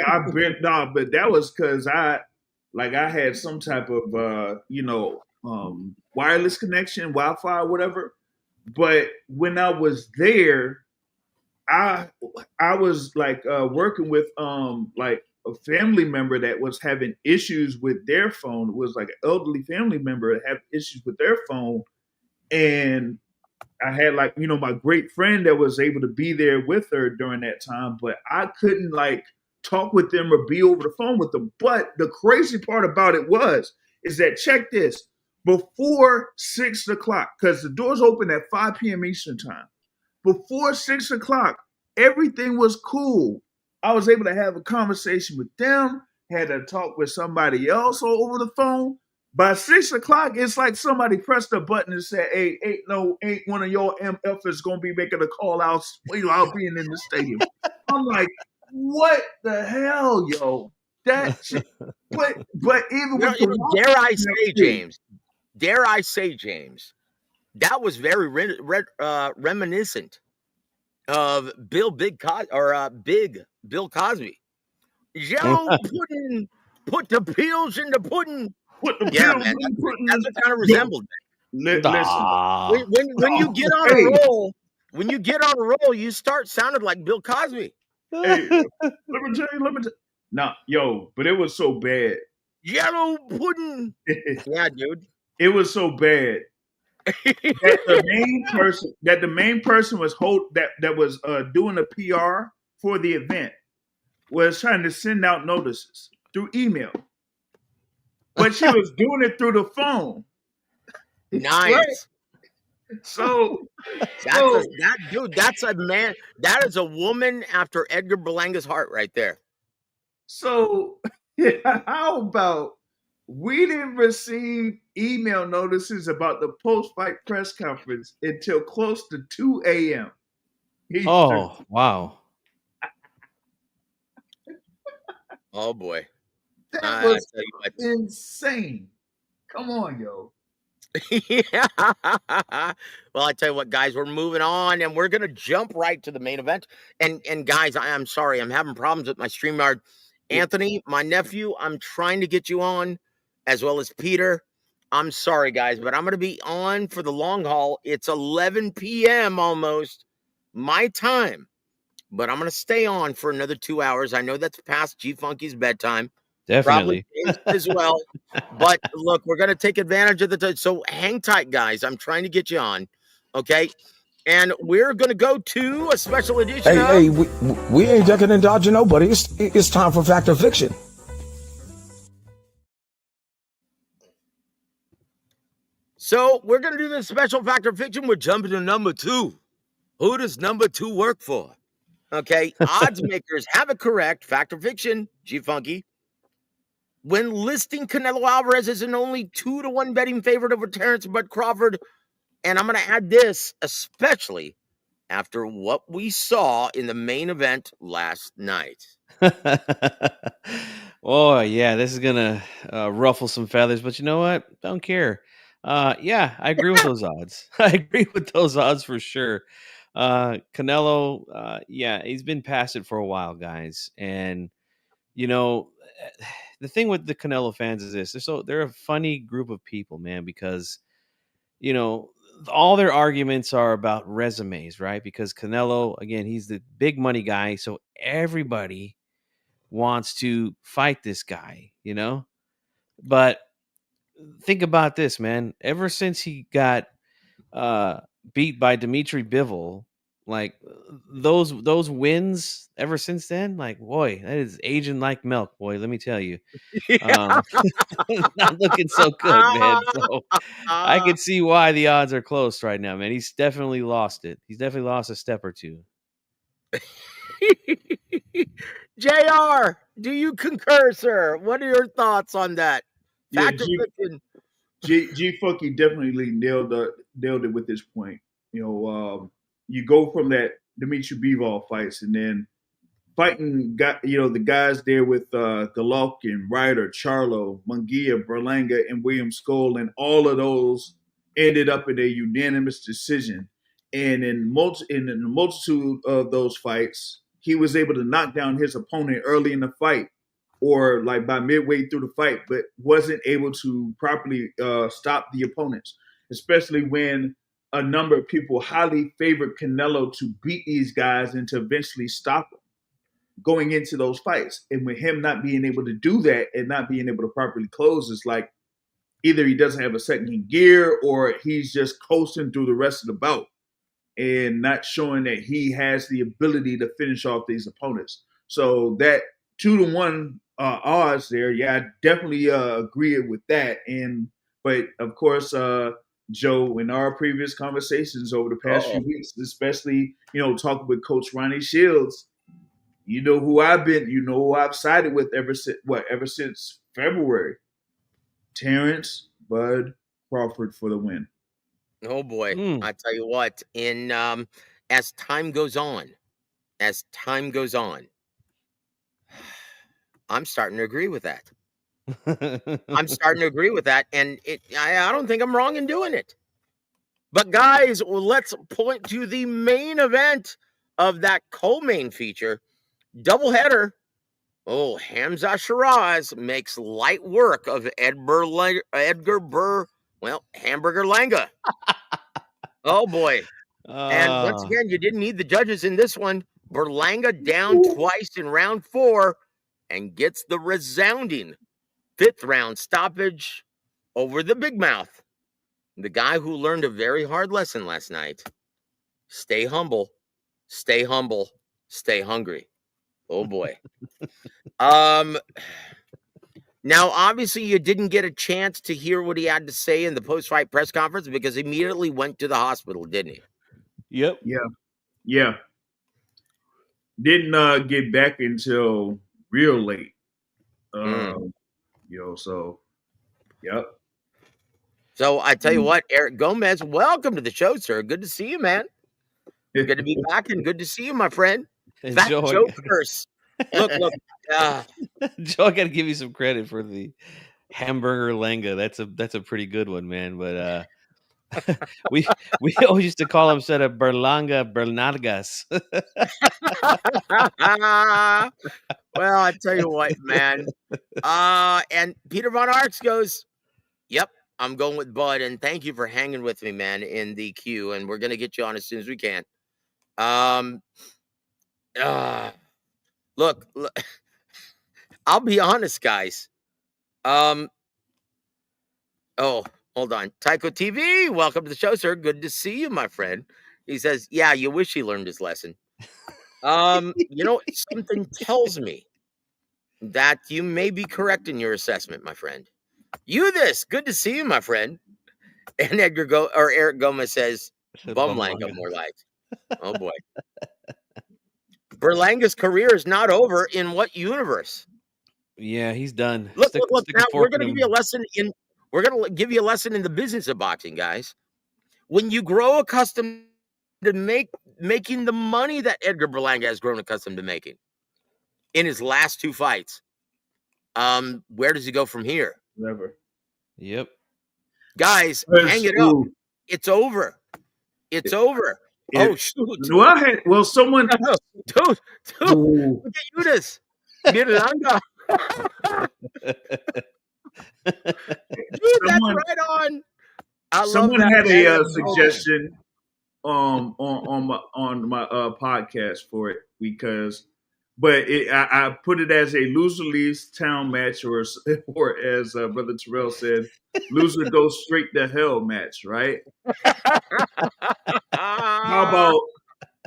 I've been but that was because I had some type of wireless connection, Wi-Fi, whatever. But when I was there, I was like working with like a family member that was having issues with their phone. It was like an elderly family member that had issues with their phone, and I had like my great friend that was able to be there with her during that time, but I couldn't like talk with them or be over the phone with them. But the crazy part about it is that check this, before 6 o'clock, because the doors open at 5 p.m. Eastern time. Before 6 o'clock, everything was cool. I was able to have a conversation with them, had to talk with somebody else over the phone. By 6 o'clock, it's like somebody pressed a button and said, "Hey, ain't one of your MFers gonna be making a call out while being in the stadium." I'm like, what the hell, yo? That shit. But even with Dare I say, James, that was very reminiscent of Big Bill Cosby. Yellow pudding, put the pills in the pudding. Put the Yeah, pills man, in the pudding. that's what kind of resembled. Listen, When you get on a roll, you start sounding like Bill Cosby. Hey, let me tell you. Nah, yo, but it was so bad. Yellow pudding. Yeah, dude. It was so bad that the main person was that was doing the PR for the event was trying to send out notices through email, but she was doing it through the phone. Nice. So, That dude, that's a man. That is a woman after Edgar Berlanga's heart right there. so yeah, how about we didn't receive email notices about the post-fight press conference until close to 2 a.m. Eastern. Oh, wow. Oh boy. That I was tell you what. insane. Come on, yo. Yeah. Well, I tell you what, guys, we're moving on and we're gonna jump right to the main event. And guys, I'm sorry, I'm having problems with my StreamYard. Anthony, my nephew, I'm trying to get you on, as well as Peter. I'm sorry, guys, but I'm gonna be on for the long haul. It's 11 p.m. almost my time, but I'm gonna stay on for another 2 hours. I know that's past G Funky's bedtime. Probably Definitely. James as well. But look, we're gonna take advantage of the time. So hang tight, guys. I'm trying to get you on. Okay. And we're gonna go to a special edition of We ain't ducking and dodging nobody. It's time for fact or fiction. So we're gonna do this special fact or fiction. We're jumping to number 2. Who does number 2 work for? Okay, odds makers have it correct. Fact or fiction, G Funky. When listing Canelo Alvarez as an only 2-1 betting favorite over Terrence Bud Crawford, and I'm going to add this, especially after what we saw in the main event last night. Oh, yeah, this is going to ruffle some feathers, but you know what? Don't care. Yeah, I agree with those odds. I agree with those odds for sure. Canelo, yeah, he's been past it for a while, guys. And, you know, the thing with the Canelo fans is this. They're a funny group of people, man, because you know, all their arguments are about resumes, right? Because Canelo, again, he's the big money guy, so everybody wants to fight this guy, you know? But think about this, man. Ever since he got uh beat by Dimitri Bivol, like those wins ever since then, like boy, that is aging like milk, boy, let me tell you. Um not looking so good, man. So I could see why the odds are close right now, man. He's definitely lost it. He's definitely lost a step or two. JR, do you concur, sir? What are your thoughts on that? Yeah, Fact or fiction? G Funky definitely nailed it with this point. You go from that Dimitri Bivol fights, and then fighting the guys there with Golovkin, Ryder, Charlo, Munguia, Berlanga, and William Skoll, and all of those ended up in a unanimous decision. And in the multitude of those fights, he was able to knock down his opponent early in the fight, or like by midway through the fight, but wasn't able to properly stop the opponents, especially when a number of people highly favored Canelo to beat these guys and to eventually stop them going into those fights. And with him not being able to do that and not being able to properly close, it's like either he doesn't have a second gear or he's just coasting through the rest of the bout and not showing that he has the ability to finish off these opponents. So that 2-1 odds there, yeah, I definitely agree with that. But of course, Joe, in our previous conversations over the past few weeks, especially talking with Coach Ronnie Shields, who I've sided with ever since February. Terrence Bud Crawford for the win. Oh boy, I tell you what, as time goes on, I'm starting to agree with that. I'm starting to agree with that, and I don't think I'm wrong in doing it. But guys, let's point to the main event of that co-main feature, doubleheader. Oh, Hamza Sheeraz makes light work of Hamburger Langa. Oh boy. And once again, you didn't need the judges in this one. Berlanga down twice in round 4 and gets the resounding 5th round stoppage over the big mouth. The guy who learned a very hard lesson last night. Stay humble, stay humble, stay hungry. Oh boy. Now, obviously, you didn't get a chance to hear what he had to say in the post-fight press conference because he immediately went to the hospital, didn't he? Yep. Yeah. Didn't get back until real late. So yep. So I tell you what, Eric Gomez, welcome to the show, sir. Good to see you, man. Good to be back and good to see you, my friend. And Fat Joe, Joe curse. Look. Joe, I got to give you some credit for the hamburger lenga. That's a pretty good one, man. But we always used to call him instead of Berlanga Bernargas. Well, I tell you what, man. And Peter Von Arx goes, "Yep, I'm going with Bud, and thank you for hanging with me, man, in the queue, and we're gonna get you on as soon as we can." Look, I'll be honest, guys. Oh, hold on. Tycho TV, welcome to the show, sir. Good to see you, my friend. He says, "Yeah, you wish he learned his lesson." Something tells me that you may be correct in your assessment, my friend. Good to see you, my friend. And Eric Gomez says, Bumlanga, more like. Oh boy. Berlanga's career is not over in what universe? Yeah, he's done. Look. Stick Now a we're fork gonna in give him. you a lesson in the business of boxing, guys. When you grow accustomed to making the money that Edgar Berlanga has grown accustomed to making in his last two fights, where does he go from here? Never. Yep. Guys, hang it up. It's over. Oh shoot. Someone Dude, look at Eunice. Miranda. Dude, that's right on. I love that. Someone had Man. a suggestion on my podcast for it but I put it as a loser leaves town match, or as Brother Terrell said, loser goes straight to hell match, right? How about,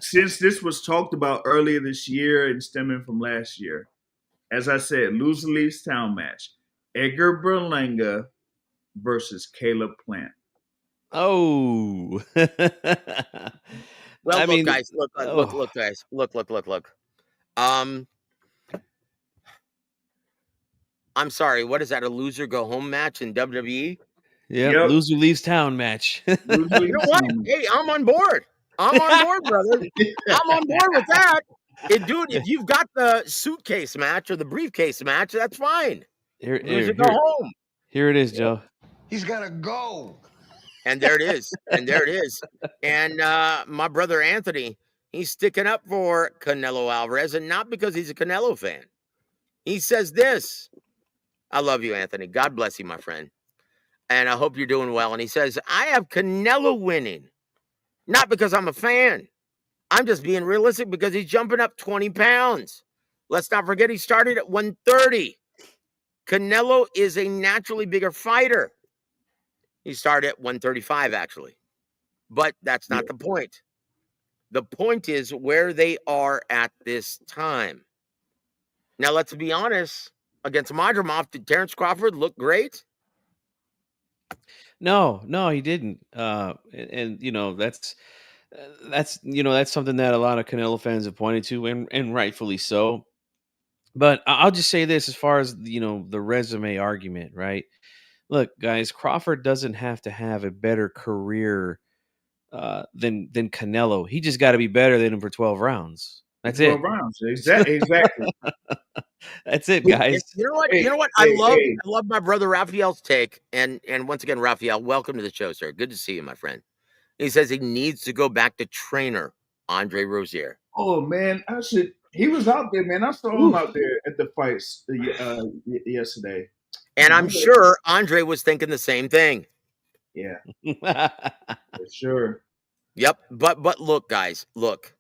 since this was talked about earlier this year and stemming from last year, as I said, loser leaves town match, Edgar Berlanga versus Caleb Plant. Oh. Well, look, guys. Look, guys. Look. I'm sorry. What is that? A loser go home match in WWE? Yep. Loser leaves town match. You know what? Hey, I'm on board. Brother. I'm on board with that. Dude, if you've got the suitcase match or the briefcase match, that's fine. Loser go home. Here it is, Joe. He's gotta go. And there it is. And my brother Anthony, he's sticking up for Canelo Alvarez, and not because he's a Canelo fan. He says this. I love you, Anthony. God bless you, my friend. And I hope you're doing well. And he says, I have Canelo winning, not because I'm a fan. I'm just being realistic because he's jumping up 20 pounds. Let's not forget he started at 130. Canelo is a naturally bigger fighter. He started at 135, actually. But that's not the point. The point is where they are at this time. Now, let's be honest. Against Madrimov, did Terrence Crawford look great? No, he didn't. And that's something that a lot of Canelo fans have pointed to, and rightfully so. But I'll just say this, as far as the resume argument, right? Look, guys, Crawford doesn't have to have a better career than Canelo. He just got to be better than him for 12 rounds. That's 12 rounds. Exactly. That's it, guys. You know what? I love my brother Raphael's take. And once again, Raphael, welcome to the show, sir. Good to see you, my friend. He says he needs to go back to trainer Andre Rozier. Oh man, he was out there, man. I saw him out there at the fights yesterday. And I'm sure Andre was thinking the same thing. Yeah. For sure. Yep. But look, guys, look.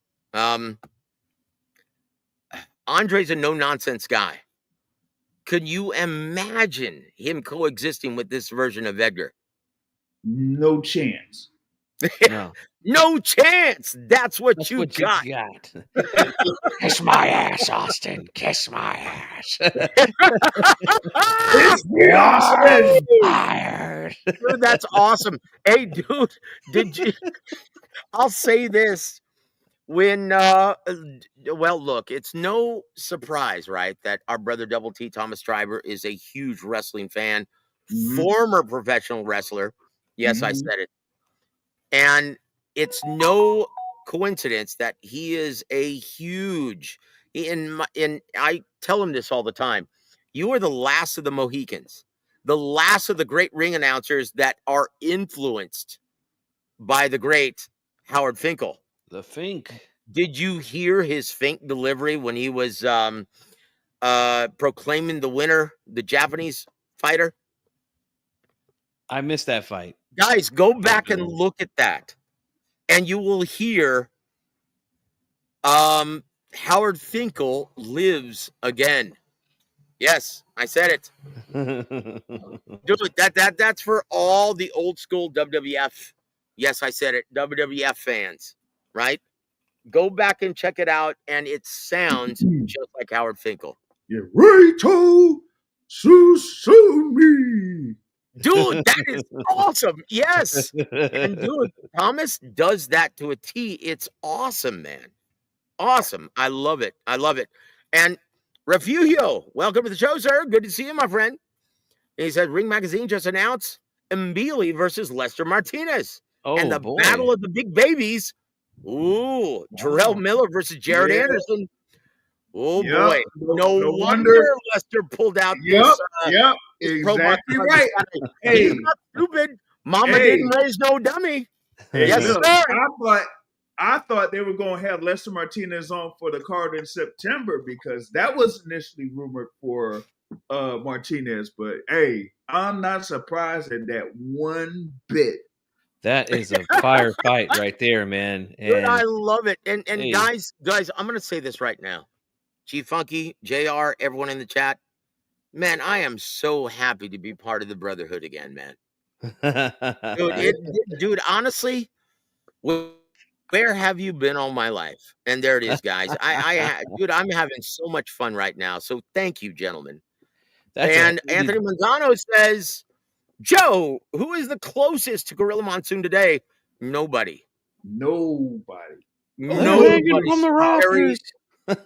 Andre's a no-nonsense guy. Could you imagine him coexisting with this version of Edgar? No chance. No. No chance. That's what That's you what you got. got. Kiss my ass, Austin. Kiss my ass. It's the Austin. Fired. Dude, that's awesome. Hey, dude, did you? I'll say this. When well, look, it's no surprise, right, that our brother Double T Thomas Driver is a huge wrestling fan, Mhm. former professional wrestler. Yes, I Mhm. said it. And it's no coincidence that he is a huge in I tell him this all the time. You are the last of the Mohicans, the last of the great ring announcers that are influenced by the great Howard Finkel. The Fink. Did you hear his Fink delivery when he was proclaiming the winner, the Japanese fighter? I missed that fight. Guys, go back and look at that, and you will hear Howard Finkel lives again. Yes, I said it. Dude, that's for all the old school WWF. Yes, I said it. WWF fans, right? Go back and check it out, and it sounds just like Howard Finkel. Rito Susumi. Dude, that is awesome. Yes. And dude, Thomas does that to a T. It's awesome, man. Awesome. I love it. I love it. And Refugio, welcome to the show, sir. Good to see you, my friend. And he said, Ring Magazine just announced Mbili versus Lester Martinez. And the battle of the big babies. Ooh, Jarrell Miller versus Jared Anderson. Oh, boy. No wonder Lester pulled out this. Exactly right. He's not stupid. Mama didn't raise no dummy. Yes, look, sir. I thought they were going to have Lester Martinez on for the card in September because that was initially rumored for Martinez. But hey, I'm not surprised at that one bit. That is a fire fight right there, man. And dude, I love it. And hey. guys, I'm going to say this right now. G Funky, JR, everyone in the chat. Man, I am so happy to be part of the brotherhood again, man. Dude, honestly, where have you been all my life? And there it is, guys. Dude, I'm having so much fun right now. So thank you, gentlemen. And Anthony Manzano says, Joe, who is the closest to Gorilla Monsoon today? Nobody. Nobody. From the Rockers. And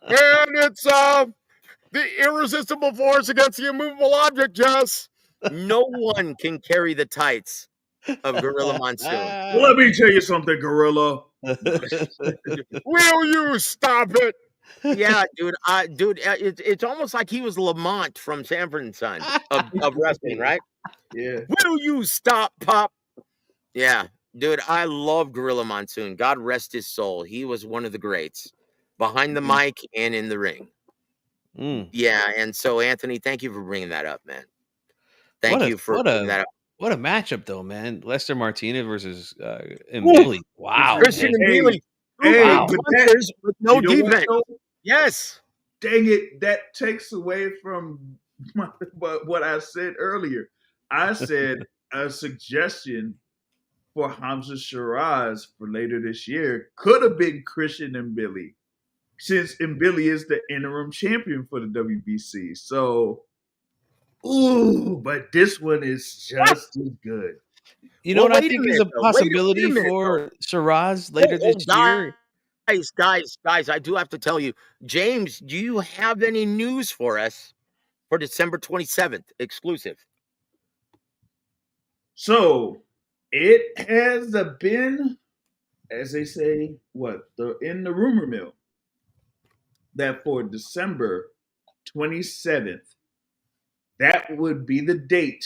it's the irresistible force against the immovable object, Jess. No one can carry the tights of Gorilla Monsoon. Well, let me tell you something, Gorilla. Will you stop it? Yeah, dude. It's almost like he was Lamont from Sanford and Son of wrestling, right? Yeah. Will you stop, Pop? Yeah, dude. I love Gorilla Monsoon. God rest his soul. He was one of the greats behind the mic and in the ring. Yeah, and so Anthony, thank you for bringing that up, man. Thank you for bringing that up. What a matchup, though, man! Lester Martinez versus Mbili. Wow, Christian Mbili. Wow. With no defense. Yes. Dang it! That takes away from what I said earlier. I said a suggestion for Hamza Sheeraz for later this year could have been Christian Mbili, since Mbili is the interim champion for the WBC. So, but this one is just as good. You know what I think is a possibility for Sheeraz later this year? Guys, I do have to tell you, James, do you have any news for us for December 27th, exclusive? So, it has been, as they say, in the rumor mill, that for December 27th, that would be the date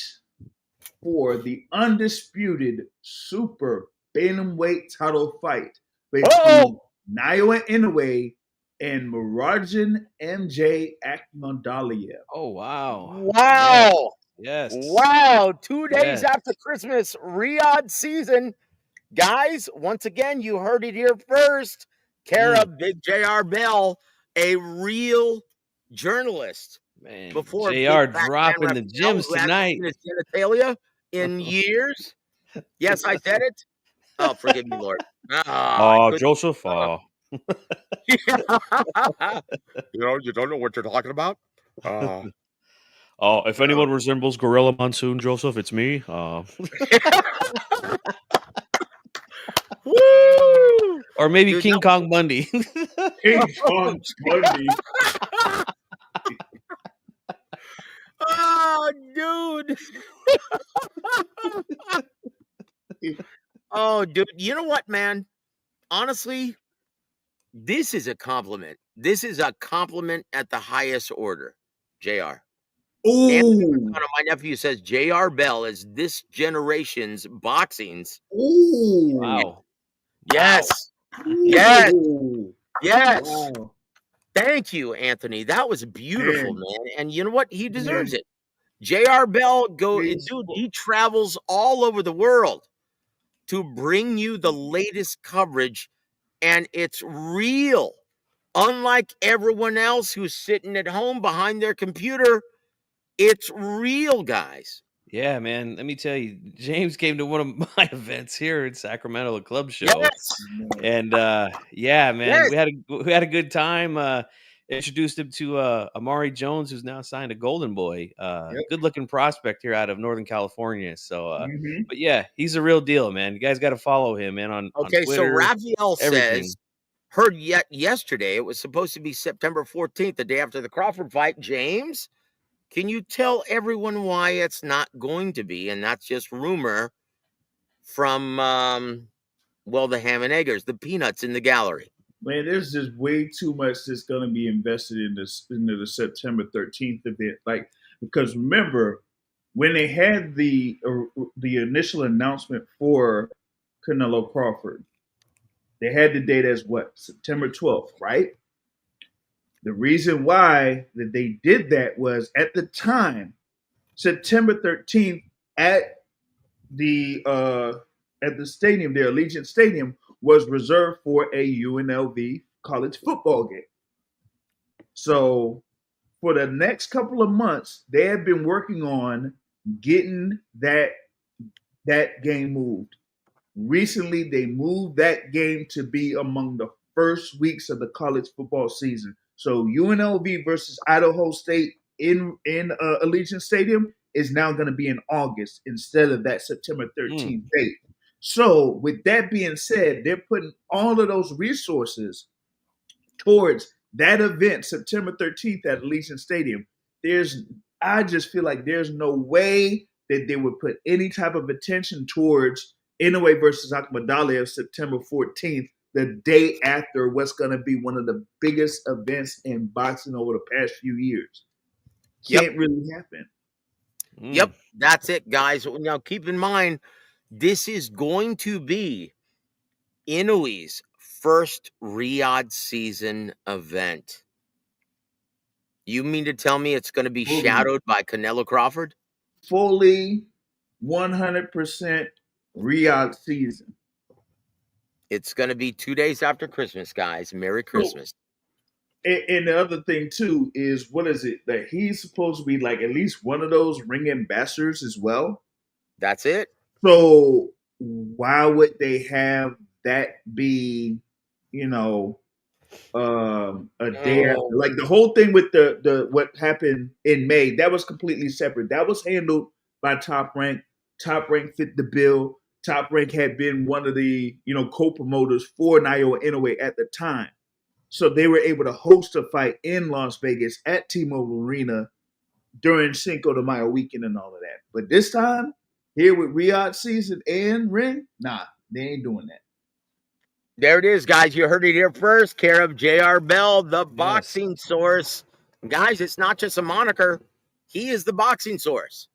for the undisputed super bantamweight title fight between Naoya Inoue and Murajan MJ Akhmadaliev. Oh, wow. Wow. Yes. Wow. 2 days after Christmas, Riyadh season. Guys, once again, you heard it here first. Kara Big JR Bell, a real journalist. Man, before JR dropping the gems tonight. His genitalia in years. Yes, I said it. Oh, forgive me, Lord. I Oh, couldn't. Joseph. You don't know what you're talking about. Oh, if anyone resembles Gorilla Monsoon, Joseph, it's me. Woo! Or maybe Dude, King Kong Bundy. King Kong Bundy. Oh, dude. Oh, dude. You know what, man? Honestly, this is a compliment. This is a compliment at the highest order, JR. Anthony Ooh. Rosano, my nephew, says JR Bell is this generation's boxing's. Ooh. Wow. Yes. Yes. Ooh. Yes. Wow. Thank you, Anthony. That was beautiful, Man. man. And you know what? He deserves Man. it. JR Bell, Please. dude, he travels all over the world to bring you the latest coverage, and it's real. Unlike everyone else who's sitting at home behind their computer, it's real, guys. Yeah, man. Let me tell you, James came to one of my events here in Sacramento, a club show. Yes. And yeah, man, Yes. we had a good time. Introduced him to Amari Jones, who's now signed to Golden Boy. Yep. Good looking prospect here out of Northern California. So Mm-hmm. but yeah, he's a real deal, man. You guys got to follow him, man, on Okay, so Twitter, Raphael everything. says, heard yet yesterday, it was supposed to be September 14th, the day after the Crawford fight. James, can you tell everyone why it's not going to be? And that's just rumor from, well, the ham and eggers, the peanuts in the gallery. Man, there's just way too much that's going to be invested in this into the September 13th event. Like, because remember when they had the initial announcement for Canelo Crawford, they had the date as what, September 12th, right? The reason why that they did that was at the time, September 13th the uh, at the stadium, their Allegiant Stadium, was reserved for a UNLV college football game. So for the next couple of months, they have been working on getting that game moved. Recently, they moved that game to be among the first weeks of the college football season. So UNLV versus Idaho State in Allegiant Stadium is now going to be in August instead of that September 13th date. So with that being said, they're putting all of those resources towards that event, September 13th at Allegiant Stadium. I just feel like there's no way that they would put any type of attention towards Inoue versus Akmadali of September 14th, the day after what's going to be one of the biggest events in boxing over the past few years. Can't really happen. Yep, that's it, guys. Now, keep in mind, this is going to be Inoue's first Riyadh season event. You mean to tell me it's going to be shadowed by Canelo Crawford? Fully 100% Riyadh season. It's going to be 2 days after Christmas, guys. Merry Christmas. And the other thing too is, what is it that he's supposed to be, like, at least one of those ring ambassadors as well? That's it. So why would they have that be, a day after? Like the whole thing with the what happened in May, that was completely separate. That was handled by Top Rank. Top Rank fit the bill. Top Rank had been one of the co-promoters for Naoya Inoue at the time. So they were able to host a fight in Las Vegas at T-Mobile Arena during Cinco de Mayo weekend and all of that. But this time, here with Riyadh season and ring, nah, they ain't doing that. There it is, guys. You heard it here first. Care of JR Bell, the boxing source. Guys, it's not just a moniker. He is the boxing source.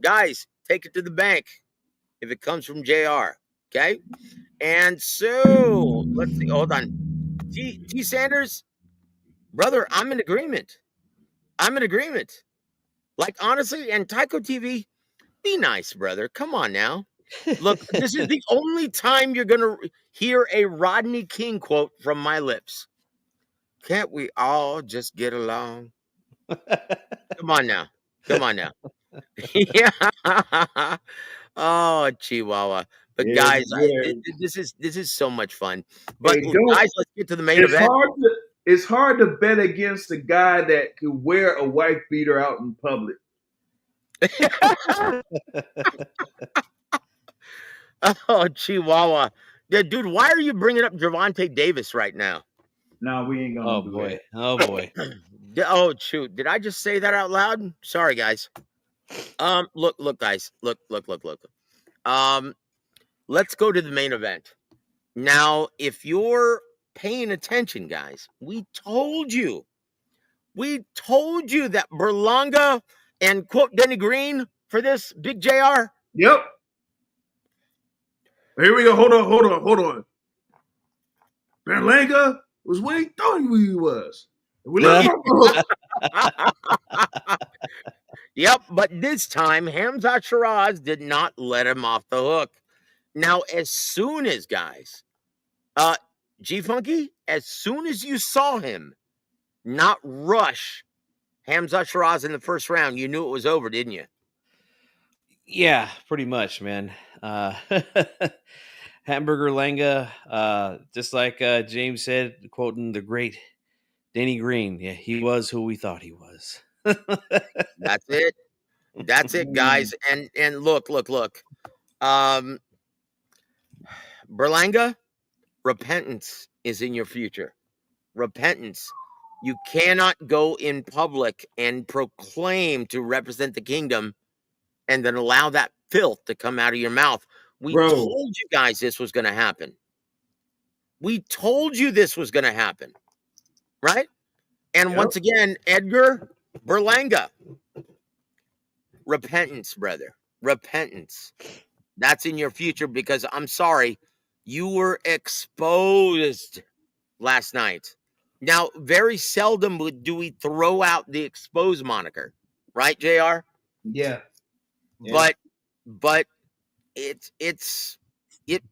Guys, take it to the bank if it comes from JR. Okay? And so, let's see. Hold on. T. Sanders, brother, I'm in agreement. Like, honestly, and Tyco TV, be nice, brother. Come on now. Look, this is the only time you're going to hear a Rodney King quote from my lips. Can't we all just get along? Come on now. Yeah. Oh, Chihuahua. But But Yeah, guys, yeah. this is so much fun. But Hey, don't. guys, let's get to the main It's event. hard to. It's hard to bet against a guy that could wear a wife beater out in public. Oh, Chihuahua. Yeah, dude, why are you bringing up Gervonta Davis right now? No, we ain't gonna Oh do boy. that. Oh boy. Oh, shoot. Did I just say that out loud? Sorry, guys. Look, guys. Look. Let's go to the main event. Now, if you're paying attention, guys, we told you that Berlanga and quote Denny Green for this Big JR. Yep. Here we go. Hold on. Berlanga was what he thought he was. We let him off the hook. Yep, but this time Hamzat Shiraz did not let him off the hook. Now, as soon as guys, G Funky, as soon as you saw him not rush Hamzat Shiraz in the first round, you knew it was over, didn't you? Yeah, pretty much, man. Hamburger Langa, just like James said, quoting the great Denny Green. Yeah, he was who we thought he was. That's it. That's it, guys. And look. Berlanga, repentance is in your future. Repentance. You cannot go in public and proclaim to represent the kingdom and then allow that filth to come out of your mouth. We told you guys this was going to happen. We told you this was going to happen. Right? And once again, Edgar Berlanga. Repentance, brother. Repentance. That's in your future because I'm sorry, you were exposed last night. Now, very seldom do we throw out the exposed moniker, right, JR? Yeah. But it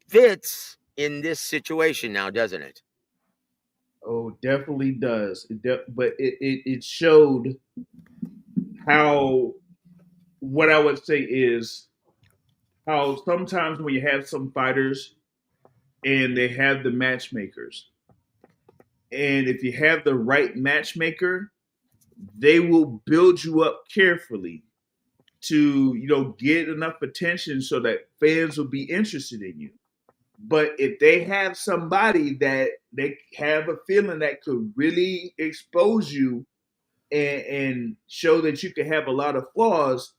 fits in this situation now, doesn't it? Oh, definitely does. But it showed how, what I would say is how sometimes when you have some fighters and they have the matchmakers, and if you have the right matchmaker, they will build you up carefully to, get enough attention so that fans will be interested in you. But if they have somebody that they have a feeling that could really expose you and show that you can have a lot of flaws,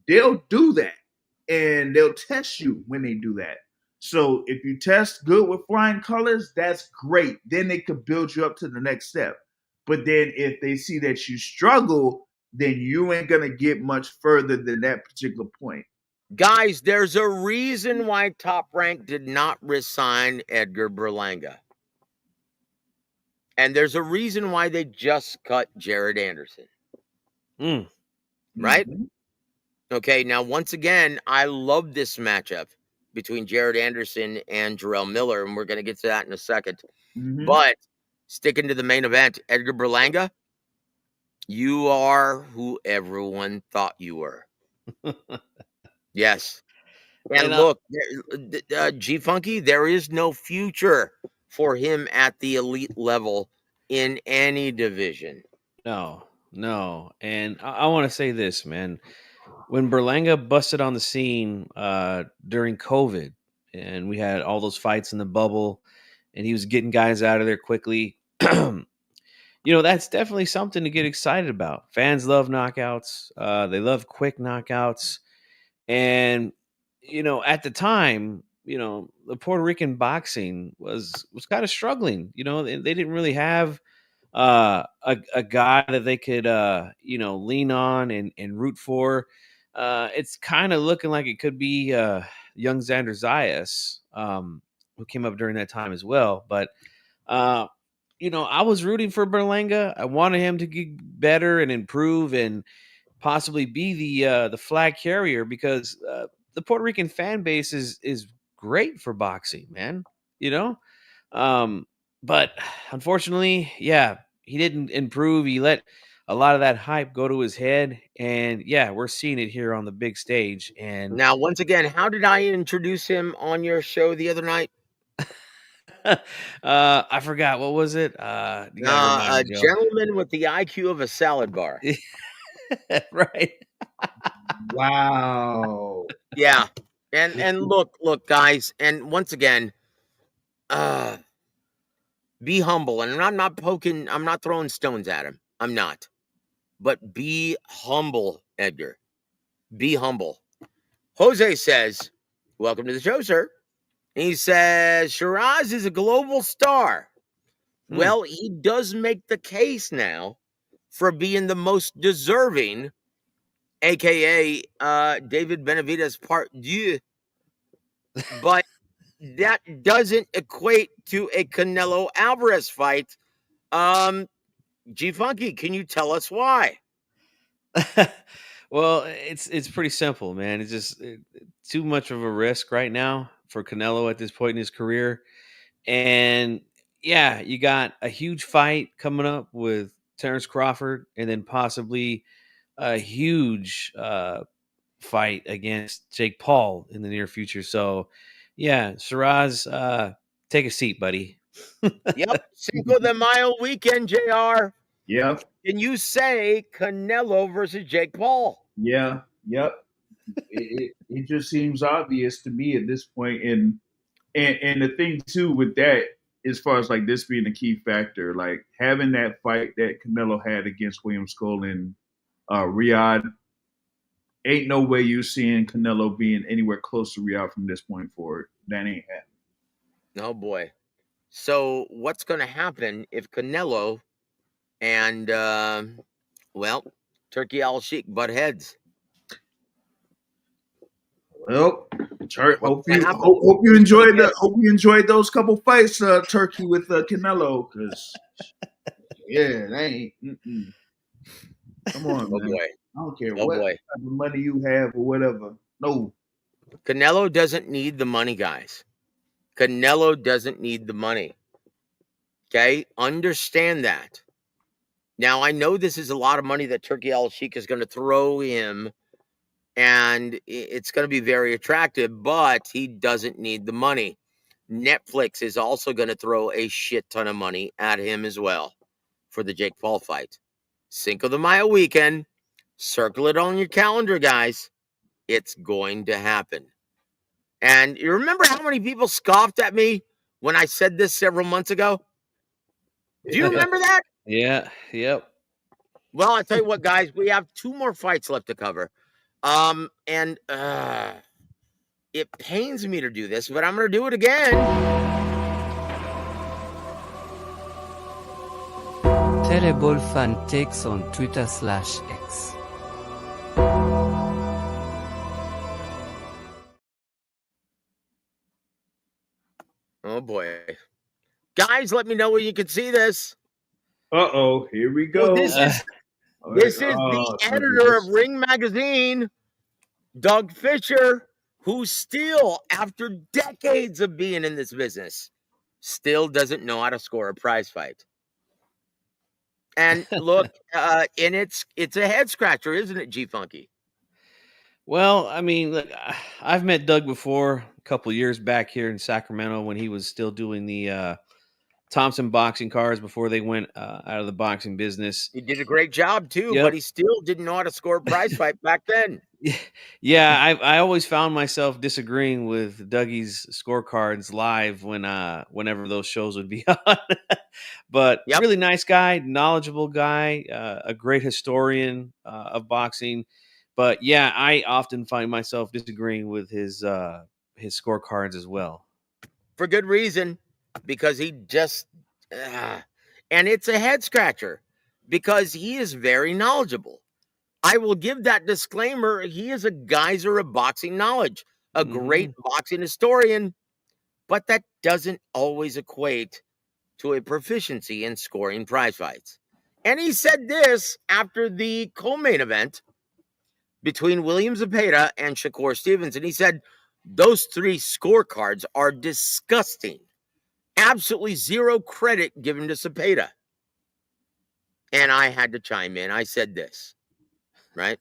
they'll do that. And they'll test you when they do that. So if you test good with flying colors, that's great. Then they could build you up to the next step. But then if they see that you struggle, then you ain't going to get much further than that particular point. Guys, there's a reason why Top Rank did not resign Edgar Berlanga. And there's a reason why they just cut Jared Anderson. Right? Mm-hmm. Okay, now, once again, I love this matchup between Jared Anderson and Jarrell Miller, and we're going to get to that in a second. Mm-hmm. But sticking to the main event, Edgar Berlanga, you are who everyone thought you were. Yes. And look, G Funky, there is no future for him at the elite level in any division. No. And I want to say this, man. When Berlanga busted on the scene during COVID, and we had all those fights in the bubble, and he was getting guys out of there quickly, that's definitely something to get excited about. Fans love knockouts. They love quick knockouts. And, at the time, the Puerto Rican boxing was kind of struggling. They didn't really have a guy that they could lean on and root for. It's kind of looking like it could be young Xander Zayas, who came up during that time as well. But I was rooting for Berlanga. I wanted him to get better and improve and possibly be the flag carrier because the Puerto Rican fan base is great for boxing, man. But unfortunately, he didn't improve. He let a lot of that hype go to his head. And yeah, we're seeing it here on the big stage. And Now, once again, how did I introduce him on your show the other night? I forgot, what was it? You got to remind A me, Joe. gentleman with the IQ of a salad bar. Right. Wow. Yeah. And look, guys, and once again, be humble. And I'm not throwing stones at him. I'm not. But be humble, Edgar. Be humble. Jose says, welcome to the show, sir. He says, Sheeraz is a global star. Well, he does make the case now for being the most deserving, aka David Benavidez Part 2. But that doesn't equate to a Canelo Alvarez fight. G Funky, can you tell us why? Well, it's pretty simple, man. It's just too much of a risk right now for Canelo at this point in his career. And yeah, you got a huge fight coming up with Terrence Crawford, and then possibly a huge fight against Jake Paul in the near future. So, yeah, Shiraz, take a seat, buddy. Yep, Cinco de Mayo weekend, JR. Yep. Can you say Canelo versus Jake Paul? Yeah. Yep. It just seems obvious to me at this point. And the thing too with that, as far as like this being a key factor, like having that fight that Canelo had against William Skull in Riyadh, ain't no way you seeing Canelo being anywhere close to Riyadh from this point forward. That ain't happening. Oh boy. So what's going to happen if Canelo and Turki Alalshikh butt heads? Well, hope you enjoyed those couple fights, Turkey with Canelo, because yeah, they ain't. Mm-mm. Come on, Oh man. boy. I don't care Oh what boy. type of money you have or whatever. No. Canelo doesn't need the money, guys. Canelo doesn't need the money. Okay? Understand that. Now, I know this is a lot of money that Turki Alalshikh is going to throw him, and it's going to be very attractive, but he doesn't need the money. Netflix is also going to throw a shit ton of money at him as well for the Jake Paul fight. Cinco de Mayo weekend. Circle it on your calendar, guys. It's going to happen. And you remember how many people scoffed at me when I said this several months ago? Do you remember that? Yeah. Yep. Well, I tell you what, guys, we have 2 more fights left to cover. And it pains me to do this, but I'm going to do it again. Terrible fan takes on Twitter/X. Oh boy. Guys, let me know where you can see this. Uh-oh, here we go. Well, this is the editor of Ring Magazine, Doug Fisher, who still, after decades of being in this business, still doesn't know how to score a prize fight. And look, and it's a head scratcher, isn't it, G Funky? Well, I mean, look, I've met Doug before a couple years back here in Sacramento when he was still doing the Thompson boxing cards before they went out of the boxing business. He did a great job too, Yep. but he still didn't know how to score a prize fight back then. Yeah, I always found myself disagreeing with Dougie's scorecards live whenever those shows would be on. But Yep. really nice guy, knowledgeable guy, a great historian of boxing. But yeah, I often find myself disagreeing with his scorecards as well. For good reason, because he just and it's a head scratcher because he is very knowledgeable. I will give that disclaimer. He is a geyser of boxing knowledge, a great boxing historian, but that doesn't always equate to a proficiency in scoring prize fights. And he said this after the co-main event between William Zepeda and Shakur Stevens. And he said, those 3 scorecards are disgusting. Absolutely zero credit given to Zepeda. And I had to chime in. I said this, right?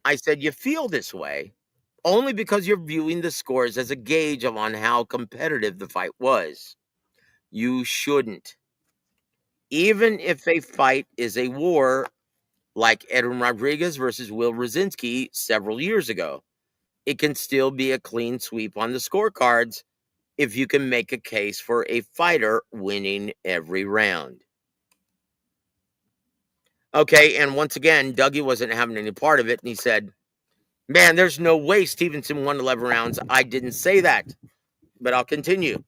I said, you feel this way only because you're viewing the scores as a gauge on how competitive the fight was. You shouldn't. Even if a fight is a war like Edwin Rodriguez versus Will Rosinski several years ago, it can still be a clean sweep on the scorecards if you can make a case for a fighter winning every round. Okay, and once again, Dougie wasn't having any part of it, and he said, man, there's no way Stevenson won 11 rounds. I didn't say that, but I'll continue.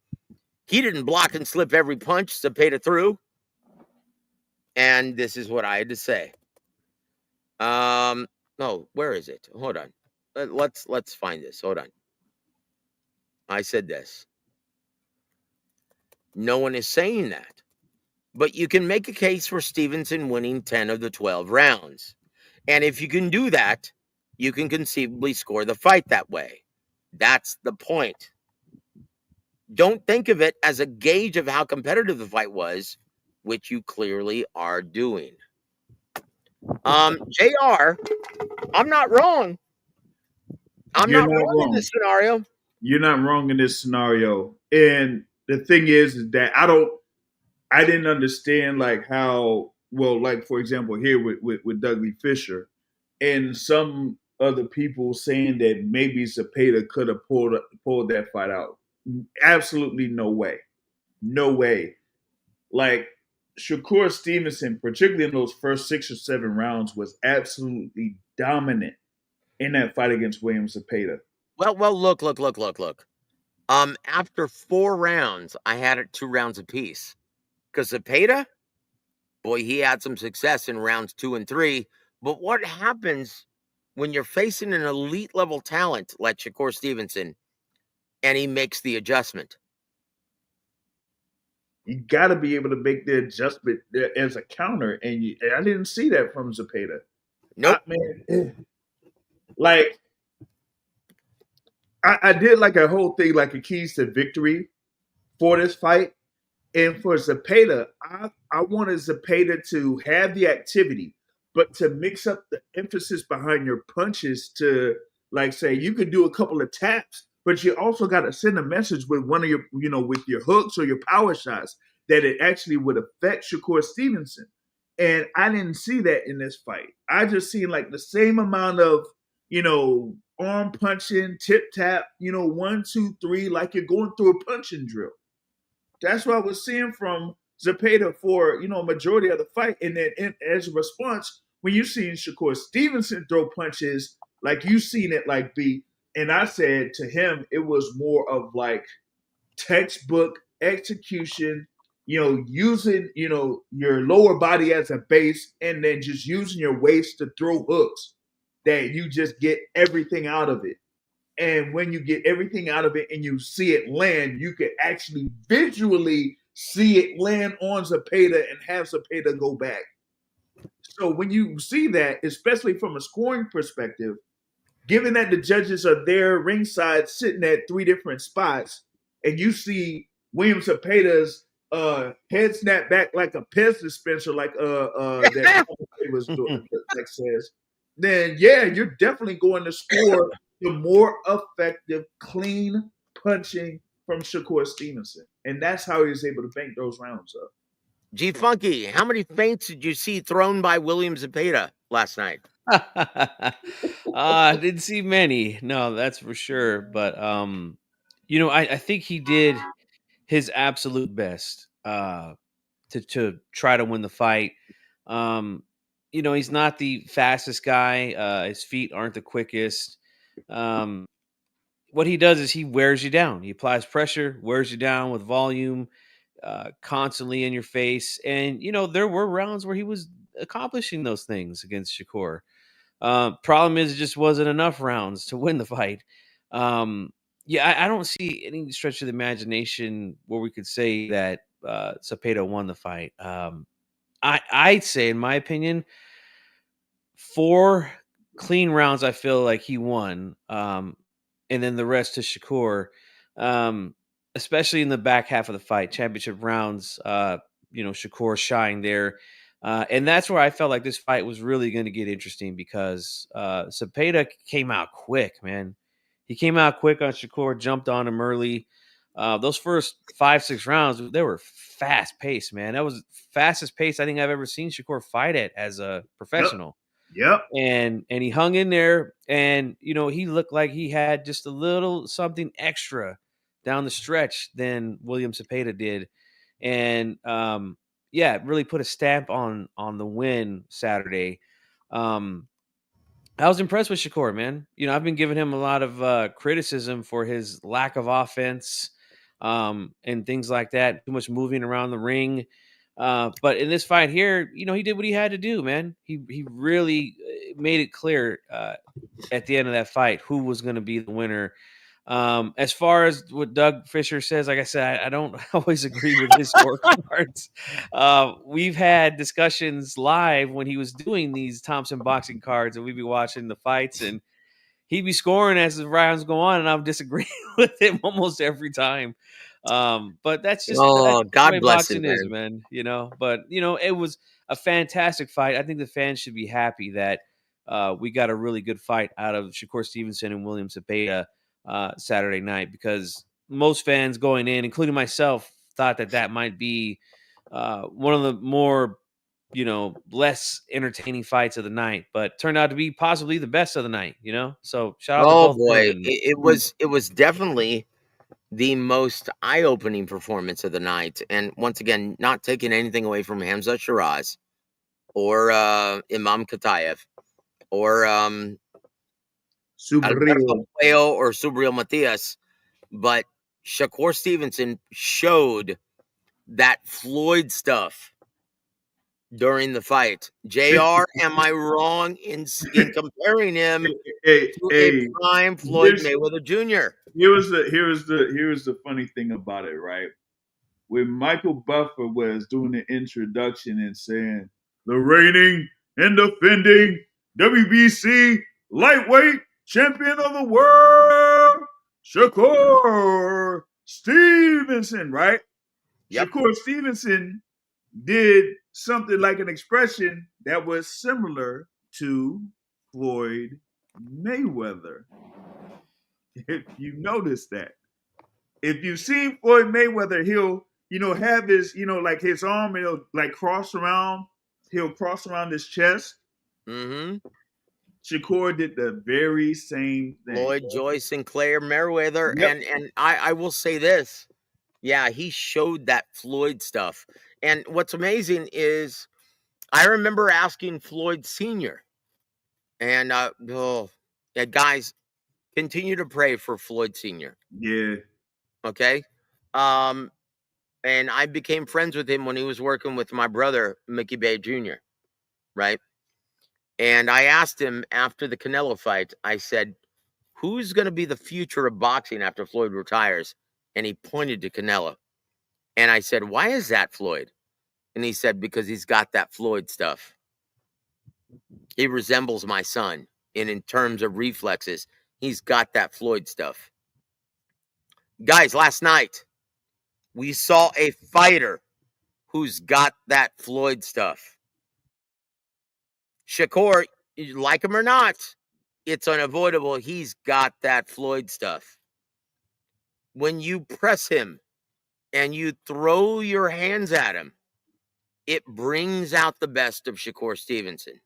He didn't block and slip every punch Zepeda threw, and this is what I had to say. No, where is it? Hold on. Let's find this. Hold on. I said this. No one is saying that. But you can make a case for Stevenson winning 10 of the 12 rounds. And if you can do that, you can conceivably score the fight that way. That's the point. Don't think of it as a gauge of how competitive the fight was, which you clearly are doing. JR, I'm not wrong. I'm You're not not wrong in wrong. this scenario. You're not wrong in this scenario. And the thing is that I didn't understand like how well, like for example, here with Dougie Fisher and some other people saying that maybe Zepeda could have pulled that fight out. Absolutely no way. No way. Like Shakur Stevenson, particularly in those first 6 or 7 rounds, was absolutely dominant in that fight against William Zepeda. Well, look. After 4 rounds, I had it 2 rounds apiece. Because Zepeda, boy, he had some success in rounds 2 and 3. But what happens when you're facing an elite level talent like Shakur Stevenson and he makes the adjustment? You got to be able to make the adjustment as a counter, and I didn't see that from Zepeda. Nope. Like I did like a whole thing, like a keys to victory for this fight. And for Zepeda, I wanted Zepeda to have the activity, but to mix up the emphasis behind your punches to like say you could do a couple of taps, but you also got to send a message with one of your, with your hooks or your power shots that it actually would affect Shakur Stevenson. And I didn't see that in this fight. I just seen like the same amount of, arm punching, tip tap, 1, 2, 3, like you're going through a punching drill. That's what I was seeing from Zepeda for a majority of the fight, and then as a response, when you seen Shakur Stevenson throw punches, like you seen it like be, and I said to him, it was more of like textbook execution. Using your lower body as a base, and then just using your waist to throw hooks that you just get everything out of it. And when you get everything out of it and you see it land, you can actually visually see it land on Zepeda and have Zepeda go back. So when you see that, especially from a scoring perspective, given that the judges are there ringside sitting at 3 different spots, and you see William Zepeda's head snap back like a Pez dispenser, like that was doing, like says, then yeah, you're definitely going to score the more effective, clean punching from Shakur Stevenson. And that's how he was able to bank those rounds up. G Funky, how many feints did you see thrown by William Zepeda last night? I didn't see many. No, that's for sure. But I think he did his absolute best to try to win the fight. He's not the fastest guy. His feet aren't the quickest. What he does is he wears you down. He applies pressure, wears you down with volume, constantly in your face. And there were rounds where he was accomplishing those things against Shakur. Problem is, it just wasn't enough rounds to win the fight. Yeah, I don't see any stretch of the imagination where we could say that Zepeda won the fight. I'd say, in my opinion, 4 clean rounds, I feel like he won, and then the rest to Shakur, especially in the back half of the fight, championship rounds. Shakur shying there. And that's where I felt like this fight was really going to get interesting because Cepeda came out quick, man. He came out quick on Shakur, jumped on him early. Those first 5-6 rounds, they were fast paced, man. That was fastest pace I think I've ever seen Shakur fight at as a professional. Yep. And he hung in there, and he looked like he had just a little something extra down the stretch than William Cepeda did. And yeah, it really put a stamp on the win Saturday. I was impressed with Shakur, man. I've been giving him a lot of criticism for his lack of offense and things like that, too much moving around the ring. But in this fight here, he did what he had to do, man. He really made it clear at the end of that fight who was going to be the winner. As far as what Doug Fisher says, like I said, I don't always agree with his scorecards. We've had discussions live when he was doing these Thompson boxing cards, and we'd be watching the fights, and he'd be scoring as the rounds go on, and I'm disagreeing with him almost every time. But that's just that's the God way bless him, boxing is, man. But it was a fantastic fight. I think the fans should be happy that we got a really good fight out of Shakur Stevenson and William Cepeda Saturday night, because most fans going in, including myself, thought that might be one of the more less entertaining fights of the night, but turned out to be possibly the best of the night. So shout out to Oh both boy, men. it was definitely the most eye-opening performance of the night. And once again, not taking anything away from Hamza Sheeraz or Imam Katayev or Alberto Puello or Subriel Matias, but Shakur Stevenson showed that Floyd stuff during the fight. JR, am I wrong in comparing him to a prime Floyd Mayweather Jr.? Here's the funny thing about it, right? When Michael Buffer was doing the introduction and saying the reigning and defending WBC lightweight champion of the world, Shakur Stevenson, right? Yep. Shakur Stevenson did something like an expression that was similar to Floyd Mayweather. If you notice that. If you've seen Floyd Mayweather, he'll, have his, like his arm, he'll like cross around his chest. Mm-hmm. Shakur did the very same thing. Floyd, Joyce, Sinclair, Merriweather. Yep. And I will say this. Yeah, he showed that Floyd stuff. And what's amazing is I remember asking Floyd Sr. and guys, continue to pray for Floyd Sr. Yeah. Okay. And I became friends with him when he was working with my brother, Mickey Bay Jr. Right. And I asked him after the Canelo fight, I said, who's going to be the future of boxing after Floyd retires? And he pointed to Canelo. And I said, why is that, Floyd? And he said, because he's got that Floyd stuff. He resembles my son. And in terms of reflexes, he's got that Floyd stuff. Guys, last night, we saw a fighter who's got that Floyd stuff. Shakur, you like him or not, it's unavoidable. He's got that Floyd stuff. When you press him and you throw your hands at him, it brings out the best of Shakur Stevenson.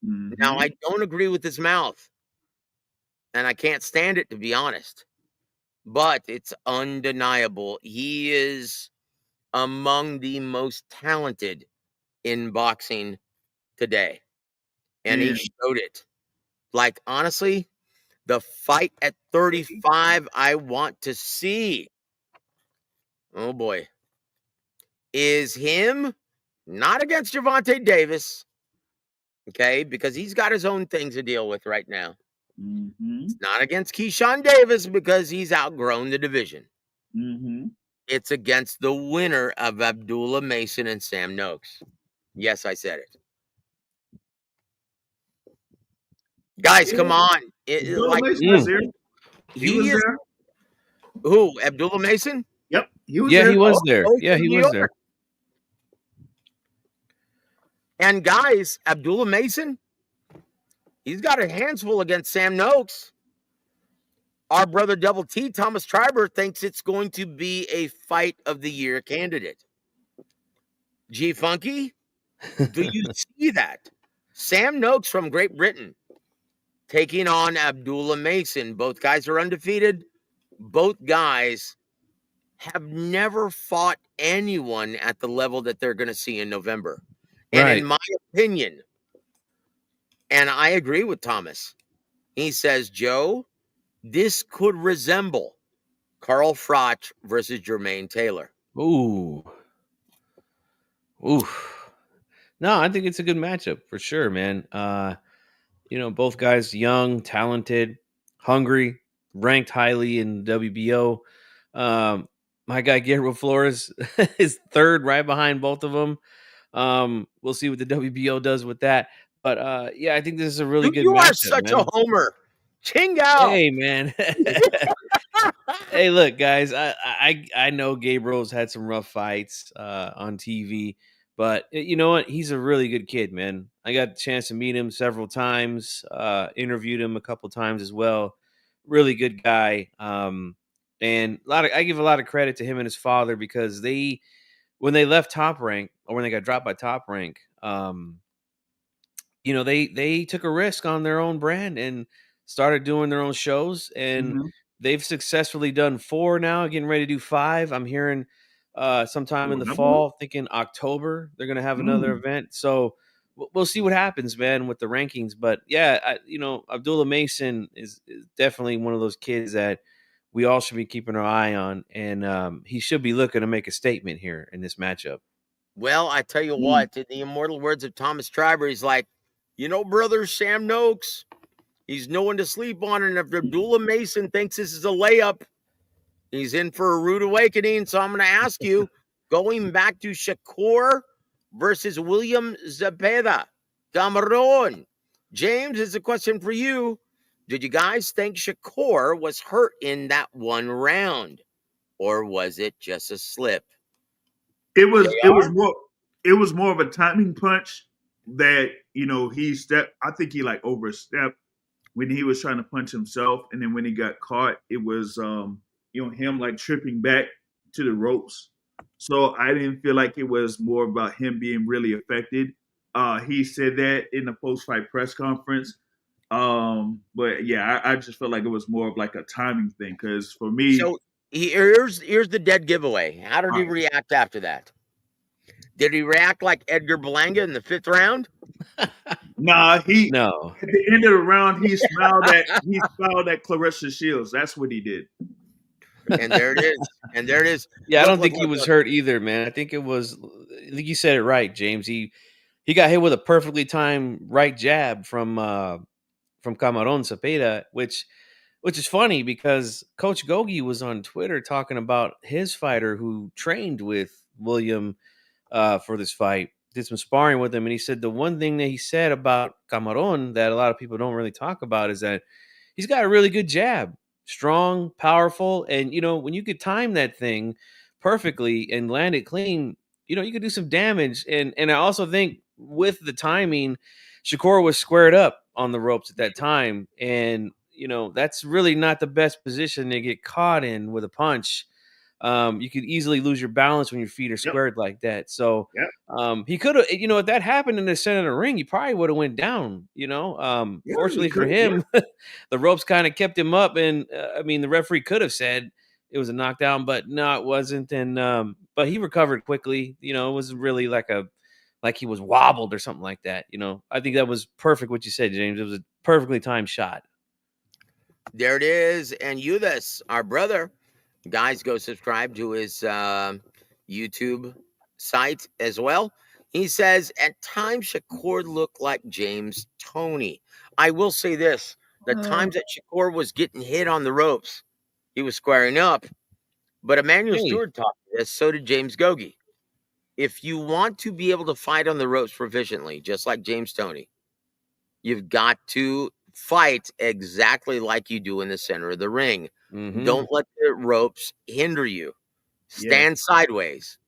Mm-hmm. Now, I don't agree with his mouth, and I can't stand it, to be honest. But it's undeniable. He is among the most talented in boxing today. And he showed it. Like, honestly, the fight at 35 I want to see, oh boy, is him, not against Gervonta Davis, okay, because he's got his own things to deal with right now. Mm-hmm. It's not against Keyshawn Davis because he's outgrown the division. Mm-hmm. It's against the winner of Abdullah Mason and Sam Noakes. Yes, I said it. Guys, come on. Mason was there. He was there. Who? Abdullah Mason? Yep. He was there. He was there. And guys, Abdullah Mason, he's got a hands full against Sam Noakes. Our brother Double T, Thomas Triber, thinks it's going to be a fight of the year candidate. G Funky, do you see that? Sam Noakes from Great Britain taking on Abdullah Mason. Both guys are undefeated. Both guys have never fought anyone at the level that they're going to see in November. And in Right. my opinion, and I agree with Thomas, he says, Joe, this could resemble Carl Froch versus Jermaine Taylor. Ooh. Ooh. No, I think it's a good matchup for sure, man. Both guys young, talented, hungry, ranked highly in WBO. My guy Guerrero Flores is third, right behind both of them. We'll see what the WBO does with that. But yeah, I think this is a really Dude, good you are matchup, such a man. homer. Chingao. Hey, man. Hey, look, guys. I know Gabriel's had some rough fights on TV, but you know what? He's a really good kid, man. I got the chance to meet him several times. Interviewed him a couple times as well. Really good guy. And I give a lot of credit to him and his father because when they left Top Rank or when they got dropped by Top Rank, they took a risk on their own brand and started doing their own shows, and Mhm. they've successfully done 4 now, getting ready to do 5. I'm hearing sometime in Oh, the number one? fall, thinking October they're going to have another Mm. event. So we'll see what happens, man, with the rankings. But yeah, Abdullah Mason is definitely one of those kids that we all should be keeping our eye on, and he should be looking to make a statement here in this matchup. Well, I tell you Mm. what, in the immortal words of Thomas Triber, he's like, brother Sam Noakes, he's no one to sleep on. And if Abdullah Mason thinks this is a layup, he's in for a rude awakening. So I'm going to ask you, going back to Shakur versus William Zepeda, Cameroon. James, it's a question for you. Did you guys think Shakur was hurt in that one round? Or was it just a slip? It was it was JR? more it was more of a timing punch that he stepped. I think he like overstepped when he was trying to punch himself, and then when he got caught, it was him like tripping back to the ropes. So I didn't feel like it was more about him being really affected. He said that in the post fight press conference. But yeah, I just felt like it was more of like a timing thing because for me, So here's the dead giveaway. How did he uh, react after that? Did he react like Edgar Berlanga in the 5th round? nah, he No. at the end of the round he smiled at Clarissa Shields. That's what he did. And there it is. And there it is. Yeah, I Look, don't look, think he look, was look. hurt either, man. I think you said it right, James. He got hit with a perfectly timed right jab from Cameron Cepeda, which is funny because Coach Gogi was on Twitter talking about his fighter who trained with William for this fight, did some sparring with him, and he said the one thing that he said about Cameron that a lot of people don't really talk about is that he's got a really good jab, strong, powerful, and when you could time that thing perfectly and land it clean, you could do some damage. And I also think with the timing, Shakur was squared up on the ropes at that time, and that's really not the best position to get caught in with a punch. You could easily lose your balance when your feet are Yep. squared like that. So Yep. he could have, if that happened in the center of the ring, he probably would have went down. Yeah, Fortunately he for could. Yeah. him, the ropes kind of kept him up, and I mean, the referee could have said it was a knockdown, but no, it wasn't. And but he recovered quickly. It was really like he was wobbled or something like that. I think that was perfect what you said, James. It was a perfectly timed shot. There it is. And Euthus, our brother, guys, go subscribe to his YouTube site as well. He says, at times Shakur looked like James Toney. I will say this. The times that Shakur was getting hit on the ropes, he was squaring up. But Emmanuel Hey. Stewart talked to this, so did James Gogi. If you want to be able to fight on the ropes proficiently, just like James Toney, you've got to fight exactly like you do in the center of the ring. Mm-hmm. Don't let the ropes hinder you. Yeah. Stand sideways.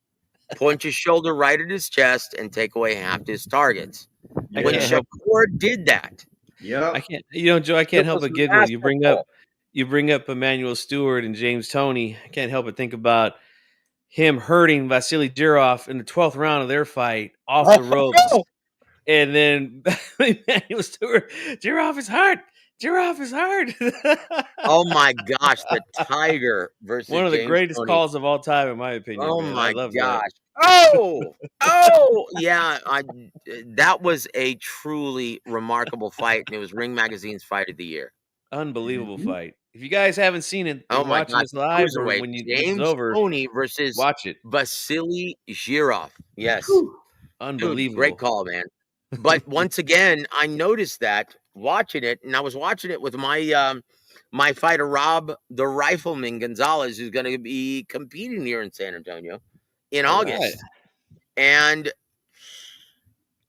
point your shoulder right at his chest, and take away half his targets. I When can't help. Shakur did that, Yeah. I can't. You know, Joe. I can't it help was but giggle. masterful. You bring up Emmanuel Stewart and James Toney. I can't help but think about him hurting Vasily Jirov in the 12th round of their fight off the ropes, and then Emmanuel Stewart, Jirov is hurt. Jirov is hurt. Oh my gosh, the Tiger versus One of the James greatest Toney. calls of all time, in my opinion, Oh man. I my love that. gosh. Yeah. That was a truly remarkable fight, and it was Ring Magazine's fight of the year. Unbelievable Mhm. fight. If you guys haven't seen it, Oh you're my watching gosh, this live, or cruiserweight when this is James over, Toney versus watch it. Vasily Jirov. Yes, Whew. dude, great Unbelievable. call, man. But once again, I noticed that watching it, and I was watching it with my fighter Rob the Rifleman Gonzalez, who's going to be competing here in San Antonio in All right. August. And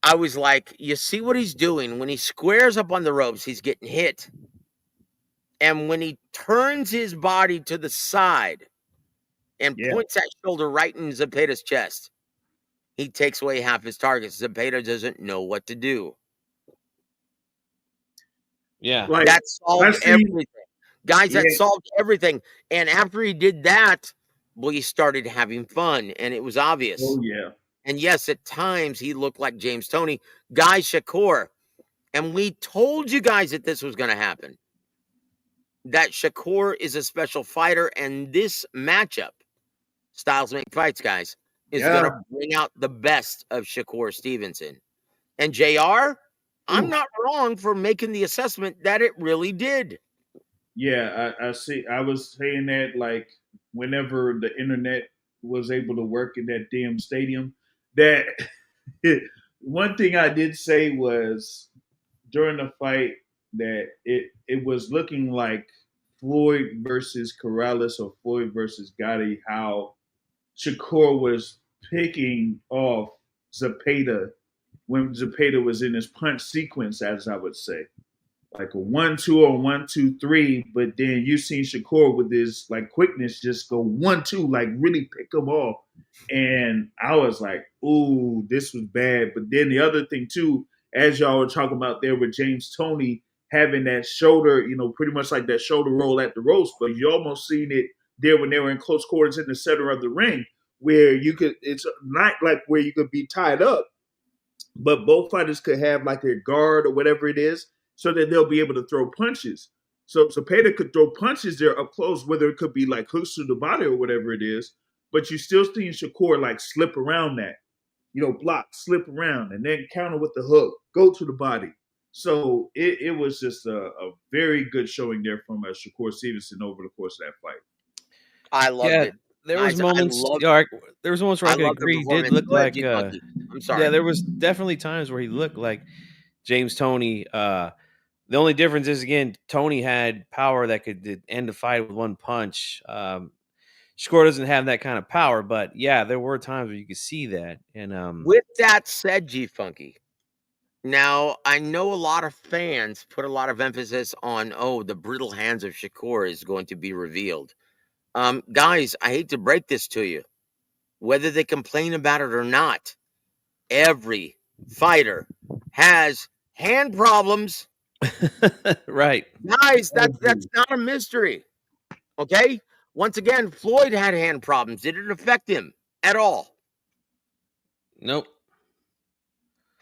I was like, you see what he's doing? When he squares up on the ropes, he's getting hit. And when he turns his body to the side and Yeah. points that shoulder right in Zepeda's chest, he takes away half his targets. Zepeda doesn't know what to do. Yeah. Like That solved see- everything. Guys, that Yeah. solved everything. And after he did that, well, he started having fun, and it was obvious. Oh yeah. And yes, at times he looked like James Toney. Guy Shakur. And we told you guys that this was going to happen. That Shakur is a special fighter, and this matchup, Styles Make Fights, guys, is going to bring out the best of Shakur Stevenson. And JR, I'm not wrong for making the assessment that it really did. Yeah, I see. I was saying that like whenever the internet was able to work in that damn stadium, that one thing I did say was during the fight that it was looking like Floyd versus Corrales or Floyd versus Gotti, how Shakur was picking off Zepeda when Zepeda was in his punch sequence, as I would say. Like a 1-2 or 1-2-3, but then you seen Shakur with his like quickness just go 1-2, like really pick him off. And I was like, ooh, this was bad. But then the other thing too, as y'all were talking about there with James Toney having that shoulder, pretty much like that shoulder roll at the roast, but you almost seen it there when they were in close quarters in the center of the ring, where it's not like where you could be tied up, but both fighters could have like their guard or whatever it is, so that they'll be able to throw punches. So Peter could throw punches there up close, whether it could be like hooks to the body or whatever it is, but you still seeing Shakur like slip around that, block, slip around, and then counter with the hook, go to the body. So it was just a very good showing there from Shakur Stevenson over the course of that fight. I loved it. There was Guys, moments. There was moments where I could loved the agree. He did performance. look Go ahead, like. G Funky. I'm sorry. Yeah, there was definitely times where he looked like James Toney. The only difference is, again, Toney had power that could end the fight with one punch. Shakur doesn't have that kind of power, but yeah, there were times where you could see that. And with that said, G Funky, now I know a lot of fans put a lot of emphasis on, the brittle hands of Shakur is going to be revealed. Guys, I hate to break this to you. Whether they complain about it or not, every fighter has hand problems. right. Guys, that's not a mystery. Okay? Once again, Floyd had hand problems. Did it affect him at all? Nope.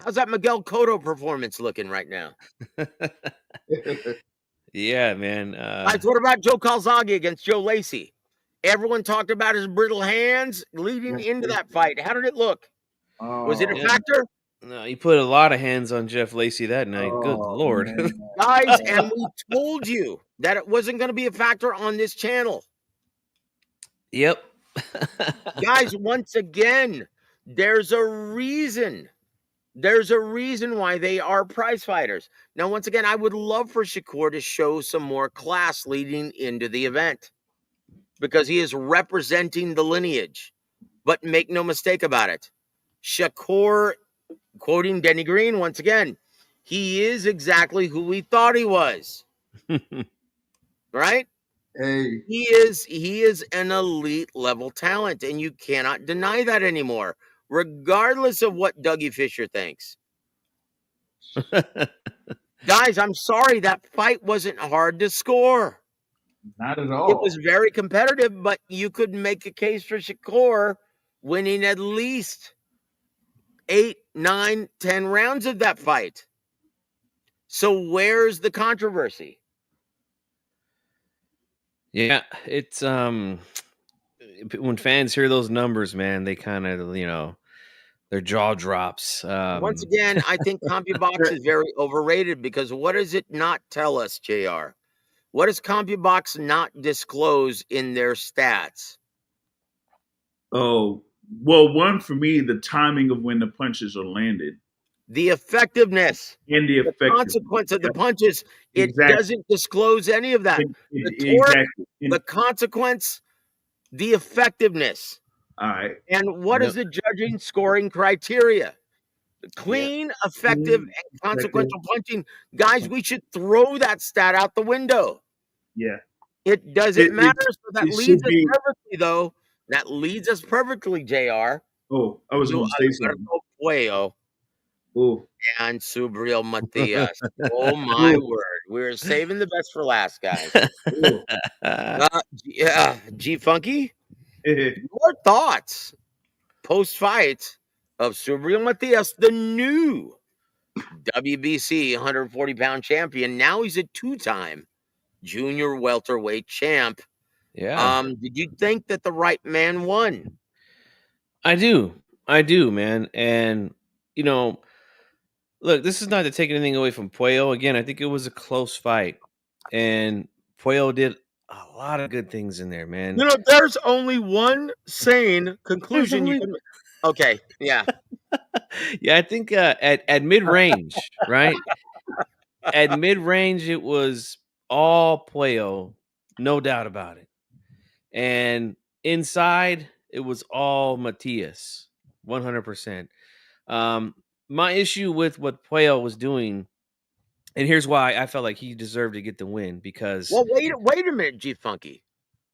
How's that Miguel Cotto performance looking right now? Yeah, man. Guys, what about Joe Calzaghe against Joe Lacey? Everyone talked about his brittle hands leading into that fight. How did it look? Was it a factor? No, he put a lot of hands on Jeff Lacey that night. Good Lord. Guys, and we told you that it wasn't going to be a factor on this channel. Yep. Guys, once again, there's a reason. There's a reason why they are prize fighters. Now, once again, I would love for Shakur to show some more class leading into the event because he is representing the lineage. But make no mistake about it. Shakur, quoting Denny Green once again, he is exactly who we thought he was. Right? Hey, He is an elite level talent, and you cannot deny that anymore, regardless of what Dougie Fisher thinks. Guys, I'm sorry, that fight wasn't hard to score. Not at It was all. very competitive, but you could make a case for Shakur winning at least 8, 9, 10 rounds of that fight. So where's the controversy? Yeah, it's when fans hear those numbers, man, they kind of, their jaw drops. Once again, I think CompuBox is very overrated because what does it not tell us, JR? What does CompuBox not disclose in their stats? Oh, well, one for me, the timing of when the punches are landed The effectiveness, and the the effectiveness. consequence of the Yep, punches, it exactly. doesn't disclose any of that. The torque, Exactly. the consequence, the effectiveness. All right. And what is Yep. the judging scoring criteria? Yeah. Clean, effective, Clean, and effective. consequential punching. Guys, we should throw that stat out the window. Yeah. It doesn't It, matter. it, So that it leads should us be. perfectly, though. That leads us perfectly, JR, Oh, I was to going to say something. Alberto Puello Oh, and Subriel Matias. Oh, my oh, word. We're saving the best for last, guys. oh. G Funky, your thoughts post fight of Subriel Matias, the new WBC 140-pound champion. Now he's a two-time junior welterweight champ. Yeah. Did you think that the right man won? I do. I do, man. And, you know, look, this is not to take anything away from Puello. Again, I think it was a close fight. And Puello did a lot of good things in there, man. There's only one sane There's conclusion you only can. Okay, yeah. Yeah, I think at mid-range, right? At mid-range, it was all Puello, no doubt about it. And inside, it was all Matias, 100%. Um, my issue with what Puello was doing, and here's why I felt like he deserved to get the win because Well, wait a minute, G Funky.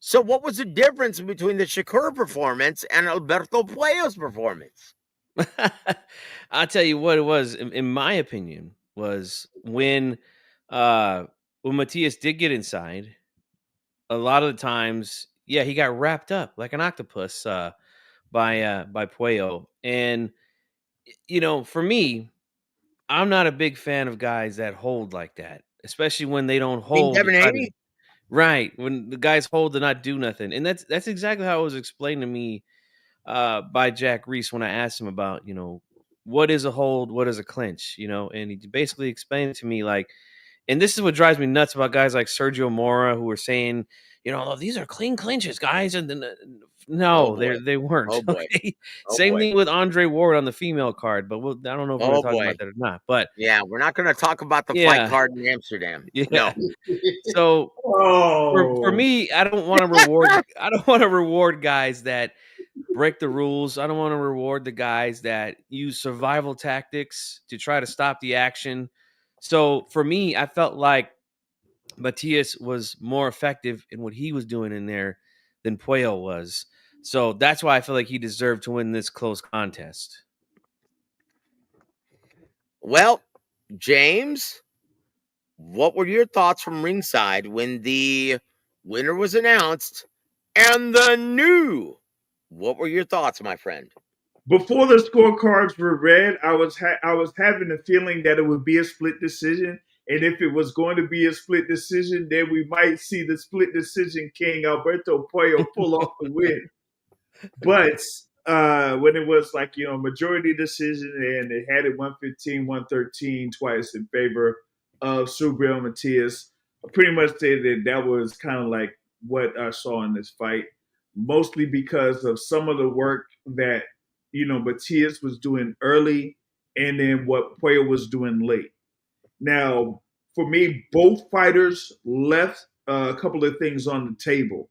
So, what was the difference between the Shakur performance and Alberto Puello's performance? I'll tell you what it was, in my opinion, was when Matias did get inside, a lot of the times, yeah, he got wrapped up like an octopus by Puello. And for me, I'm not a big fan of guys that hold like that, especially when they don't Being hold to Devin try to Haney? right, when the guys hold to not do nothing. And that's exactly how it was explained to me by Jack Reese when I asked him about, what is a hold, what is a clinch, and he basically explained it to me like, and this is what drives me nuts about guys like Sergio Mora who are saying, "Oh, these are clean clinches, guys," and then Oh no, boy. they weren't. Oh boy. Okay, Oh same boy. thing with Andre Ward on the female card, but I don't know if we're going Oh to talk boy. about that or not. But Yeah, we're not going to talk about the fight yeah, card in Amsterdam. yeah. No. So for Oh. me, I don't want to reward. I don't want to reward guys that break the rules. I don't want to reward the guys that use survival tactics to try to stop the action. So for me, I felt like Matias was more effective in what he was doing in there than Puello was. So that's why I feel like he deserved to win this close contest. Well, James, what were your thoughts from ringside when the winner was announced and the new? What were your thoughts, my friend? Before the scorecards were read, I was having a feeling that it would be a split decision, and if it was going to be a split decision, then we might see the split decision king Alberto Puello pull off the win. But when it was like majority decision and it had it 115, 113 twice in favor of Subriel Matias, I pretty much say that was kind of like what I saw in this fight, mostly because of some of the work that Matias was doing early, and then what Puello was doing late. Now, for me, both fighters left a couple of things on the table,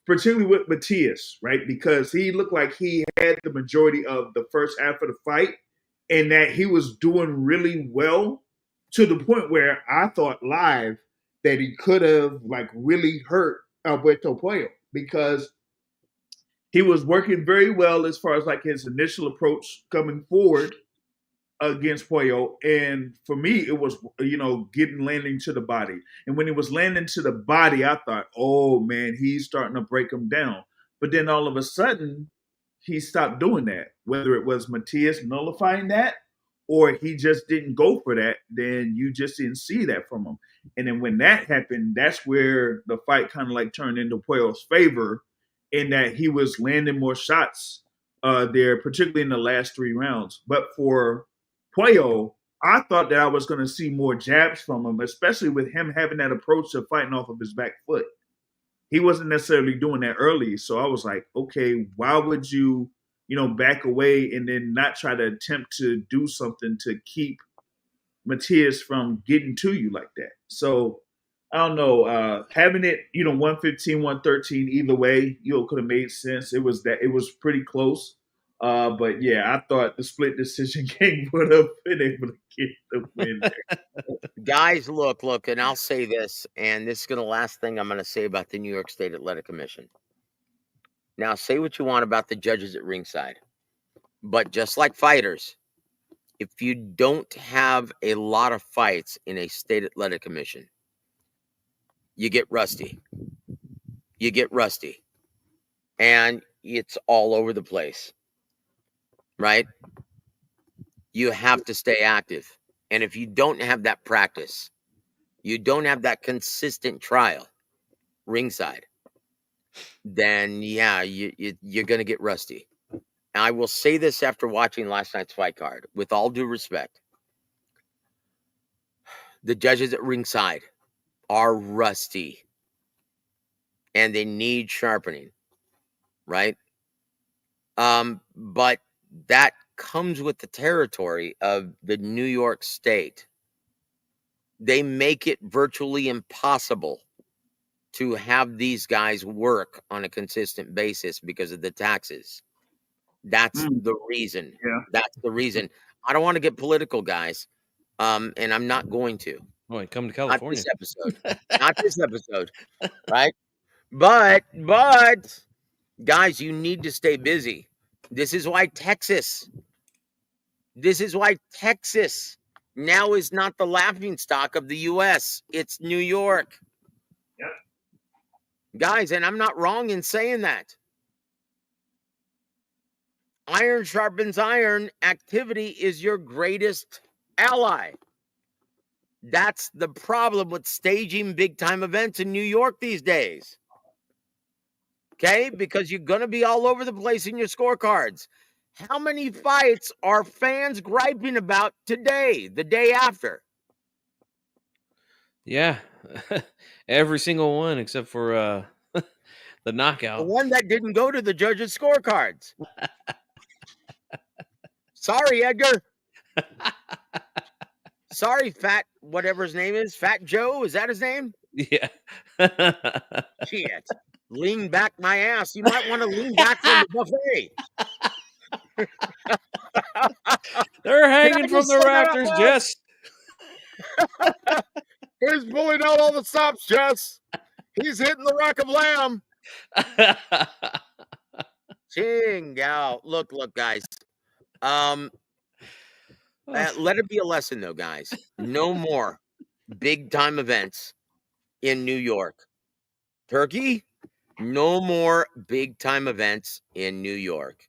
particularly with Matias, right? Because he looked like he had the majority of the first half of the fight, and that he was doing really well to the point where I thought live that he could have like really hurt Alberto Puello, because he was working very well as far as like his initial approach coming forward against Puello. And for me, it was, landing to the body. And when he was landing to the body, I thought, oh man, he's starting to break him down. But then all of a sudden, he stopped doing that. Whether it was Matias nullifying that or he just didn't go for that, then you just didn't see that from him. And then when that happened, that's where the fight kind of like turned into Puello's favor, in that he was landing more shots there, particularly in the last 3 rounds. But for Puello, I thought that I was going to see more jabs from him, especially with him having that approach of fighting off of his back foot. He wasn't necessarily doing that early. So I was like, okay, why would you, back away and then not try to attempt to do something to keep Matias from getting to you like that? So I don't know. Having it, 115, 113, either way, could have made sense. It was pretty close. But yeah, I thought the split decision game would have been able to get the win there. Guys, look, and I'll say this, and this is going to last thing I'm going to say about the New York State Athletic Commission. Now, say what you want about the judges at ringside, but just like fighters, if you don't have a lot of fights in a state athletic commission, you get rusty. And it's all over the place, right? You have to stay active. And if you don't have that practice, you don't have that consistent trial ringside, then yeah, you're going to get rusty. And I will say this after watching last night's fight card, with all due respect, the judges at ringside are rusty and they need sharpening, right? But that comes with the territory of the New York State. They make it virtually impossible to have these guys work on a consistent basis because of the taxes. That's the reason. Yeah. That's the reason. I don't want to get political, guys, and I'm not going to. Oh, come to California. Not this episode, right? But guys, you need to stay busy. This is why Texas now is not the laughing stock of the U.S. It's New York. Yep. Guys, and I'm not wrong in saying that. Iron sharpens iron. Activity is your greatest ally. That's the problem with staging big-time events in New York these days. Okay? Because you're going to be all over the place in your scorecards. How many fights are fans griping about today, the day after? Yeah. Every single one except for the knockout. The one that didn't go to the judges' scorecards. Sorry, Edgar. Sorry, Fat, whatever his name is. Fat Joe, is that his name? Yeah. Shit. Lean back my ass. You might want to lean back from the buffet. They're hanging from the rafters, Jess. He's pulling out all the stops, Jess. He's hitting the Rock of Lamb. Ching out. Look, guys. Let it be a lesson, though, guys. No more big-time events in New York. Turkey, no more big-time events in New York.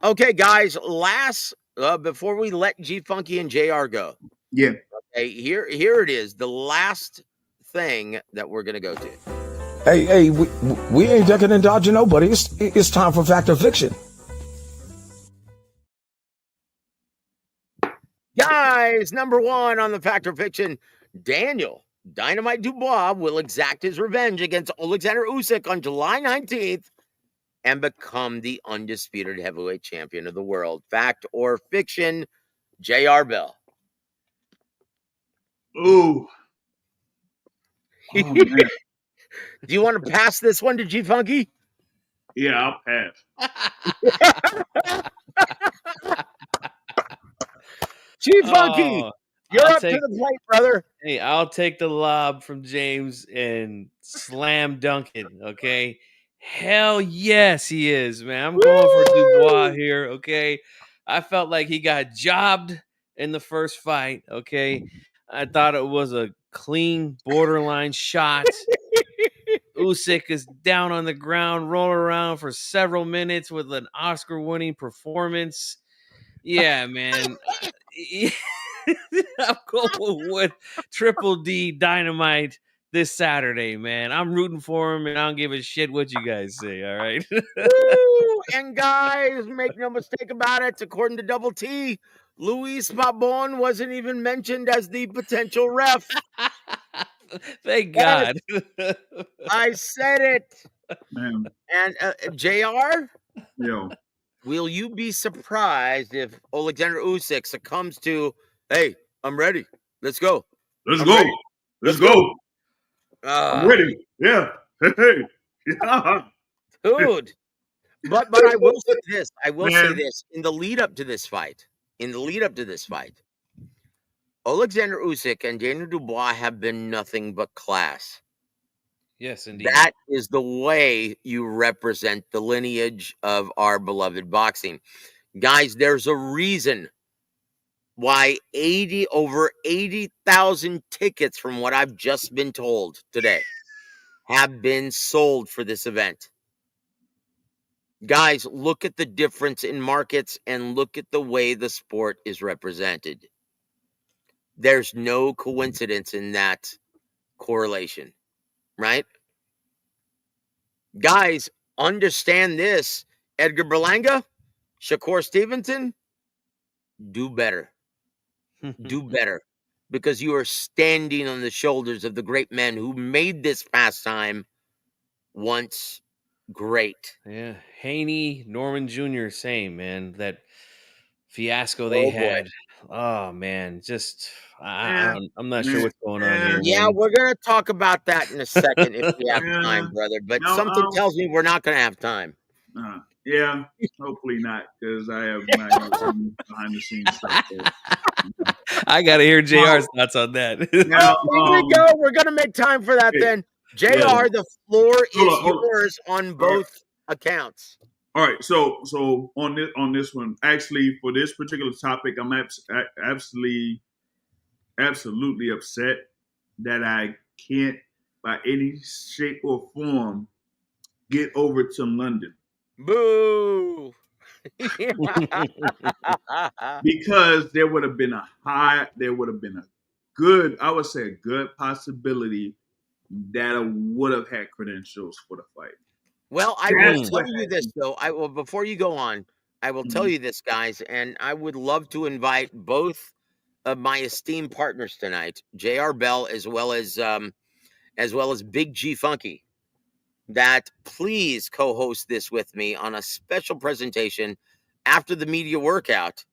Okay, guys, before we let G Funky and JR go. Yeah. Okay, here it is, the last thing that we're going to go to. Hey, we ain't ducking and dodging nobody. It's time for Fact or Fiction. Guys, number 1 on the Fact or Fiction, Daniel Dynamite Dubois will exact his revenge against Alexander Usyk on July 19th and become the undisputed heavyweight champion of the world. Fact or fiction, JR Bell? Ooh. Oh, man. Do you want to pass this one to G Funky? Yeah, I'll pass. G Funky, You're I'll up to take the plate, brother. Hey, I'll take the lob from James and slam dunk it, okay? Hell yes, he is, man. I'm going for Dubois Woo! here, okay? I felt like he got jobbed in the first fight, okay? I thought it was a clean borderline shot. Usyk is down on the ground, rolling around for several minutes with an Oscar-winning performance. Yeah, man. I'm going with Triple D Dynamite this Saturday, man. I'm rooting for him, and I don't give a shit what you guys say. All right. Woo! And guys, make no mistake about it. According to Double T, Luis Pabon wasn't even mentioned as the potential ref. Thank Yes, God. I said it. Man, And Jr., yo, will you be surprised if Alexander Usyk succumbs to, hey, I'm ready. Let's go. let's I'm go. ready. Let's Let's go. go. I'm ready. Yeah. Hey. Yeah. Dude. But I will say this. I will say Man. this. In the lead up to this fight, Alexander Usyk and Daniel Dubois have been nothing but class. Yes, indeed. That is the way you represent the lineage of our beloved boxing. Guys, there's a reason why over 80,000 tickets, from what I've just been told today, have been sold for this event. Guys, look at the difference in markets and look at the way the sport is represented. There's no coincidence in that correlation, right? Guys, understand this. Edgar Berlanga, Shakur Stevenson, do better. Do better. Because you are standing on the shoulders of the great men who made this pastime once great. Yeah, Haney, Norman Jr., same, man. That fiasco they Oh boy. had. Oh man, just Yeah. I'm not sure Man. what's going on here, Yeah, man. we're going to talk about that in a second if we have Yeah. time, brother. But No, something tells me we're not going to have time. yeah, hopefully not, because I have my behind the scenes stuff. So. I gotta hear JR's thoughts on that. Now, Here we go. We're going to make time for that hey, then. JR, yeah. the floor is Hold on. yours on both accounts. All right, so on this one, actually, for this particular topic, I'm absolutely upset that I can't, by any shape or form, get over to London Boo. because there would have been a good, I would say, a good possibility that I would have had credentials for the fight. Well, I will That's tell what you this, though. I will, before you go on, I will tell you this, guys, and I would love to invite both of my esteemed partners tonight, J.R. Bell as well as Big G Funky, that please co-host this with me on a special presentation after the media workout.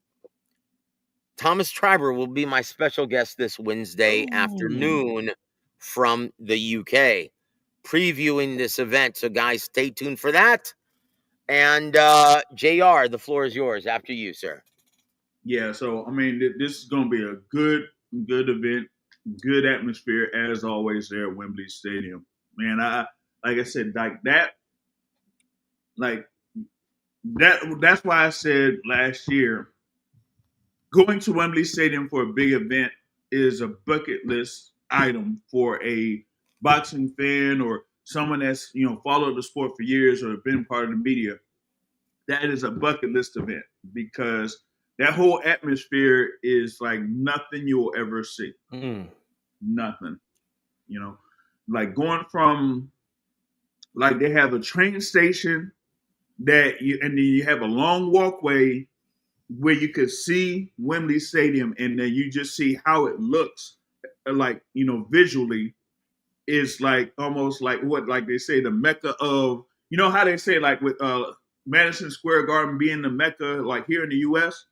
Thomas Triber will be my special guest this Wednesday afternoon from the UK, previewing this event. So, guys, stay tuned for that. And JR, the floor is yours. After you, sir. Yeah, so I mean, this is going to be a good event, good atmosphere as always there at Wembley Stadium. Man, like I said, that's why I said last year, going to Wembley Stadium for a big event is a bucket list item for a boxing fan or someone that's followed the sport for years or been part of the media. That is a bucket list event because that whole atmosphere is like nothing you'll ever see. Nothing. Like going from, like, they have a train station and then you have a long walkway where you could see Wembley Stadium, and then you just see how it looks, like, visually, is like almost like what, like they say, the Mecca of, how they say, like, with Madison Square Garden being the Mecca, like here in the US,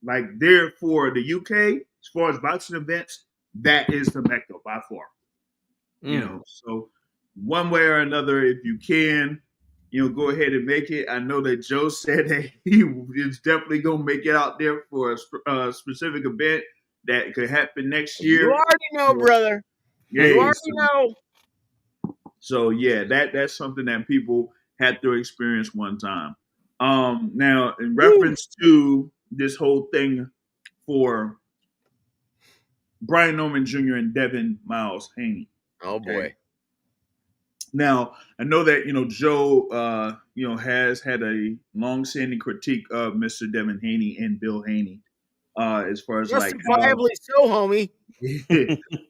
like there for the UK, as far as boxing events, that is the Mecca by far. So one way or another, if you can, go ahead and make it. I know that Joe said that he is definitely going to make it out there for a specific event that could happen next You year. already know, brother. You Yeah, already know. so yeah, that's something that people had to experience one time. Now in reference to this whole thing for Brian Norman Jr. and Devin Miles Haney. Oh boy. Now I know that Joe has had a long-standing critique of Mr. Devin Haney and Bill Haney, as far as like how Justifiably so, homie.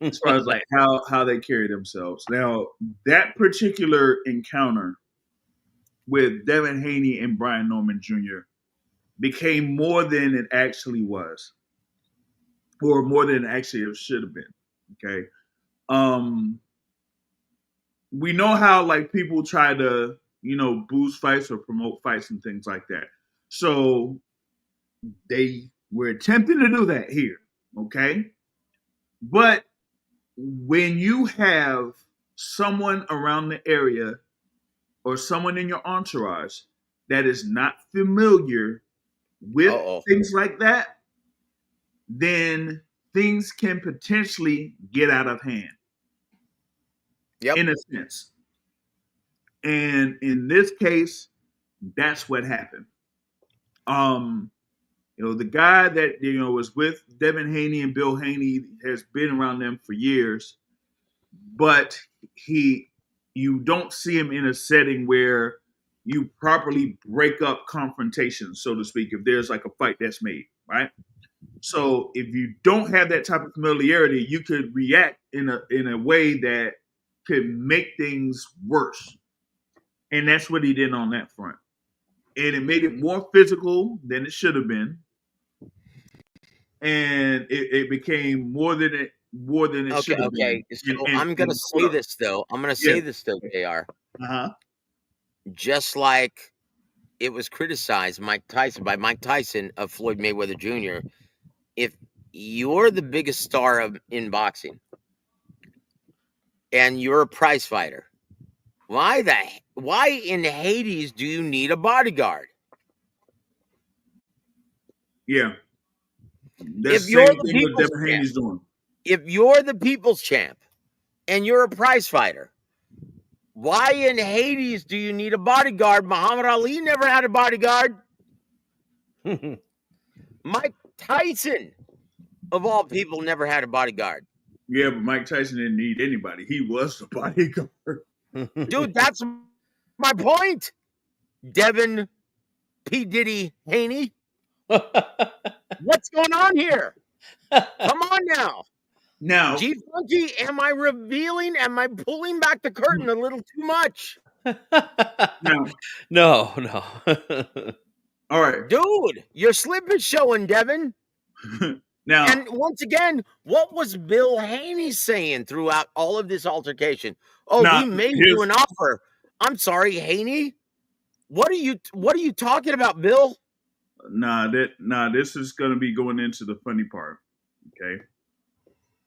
as far as like how they carry themselves. Now that particular encounter with Devin Haney and Brian Norman Jr. became more than it actually was, or more than actually it should have been. Okay. We know how like people try to, boost fights or promote fights and things like that. So they were attempting to do that here. Okay. But when you have someone around the area or someone in your entourage that is not familiar with things like that, then things can potentially get out of hand. In a sense. And in this case, that's what happened. The guy that was with Devin Haney and Bill Haney has been around them for years, but you don't see him in a setting where you properly break up confrontations, so to speak, if there's like a fight that's made, right? So if you don't have that type of familiarity, you could react in a way that could make things worse. And that's what he did on that front. And it made it more physical than it should have been. And it became more than it should have been. Okay. So I'm gonna say this though. JR. Just like it was criticized by Mike Tyson of Floyd Mayweather Jr. If you're the biggest star in boxing and you're a prize fighter, why in Hades do you need a bodyguard? Yeah. If you're the people's champ and you're a prize fighter, why in Hades do you need a bodyguard? Muhammad Ali never had a bodyguard. Mike Tyson, of all people, never had a bodyguard. Yeah, but Mike Tyson didn't need anybody. He was the bodyguard. Dude, that's my point. Devin P. Diddy Haney. What's going on here? Come on now. Now, G Funky, am I pulling back the curtain a little too much? No. All right. Dude, your slip is showing, Devin. Now, and once again, what was Bill Haney saying throughout all of this altercation? We made you an offer. I'm sorry, Haney. What are you talking about, Bill? This is going to be going into the funny part. Okay.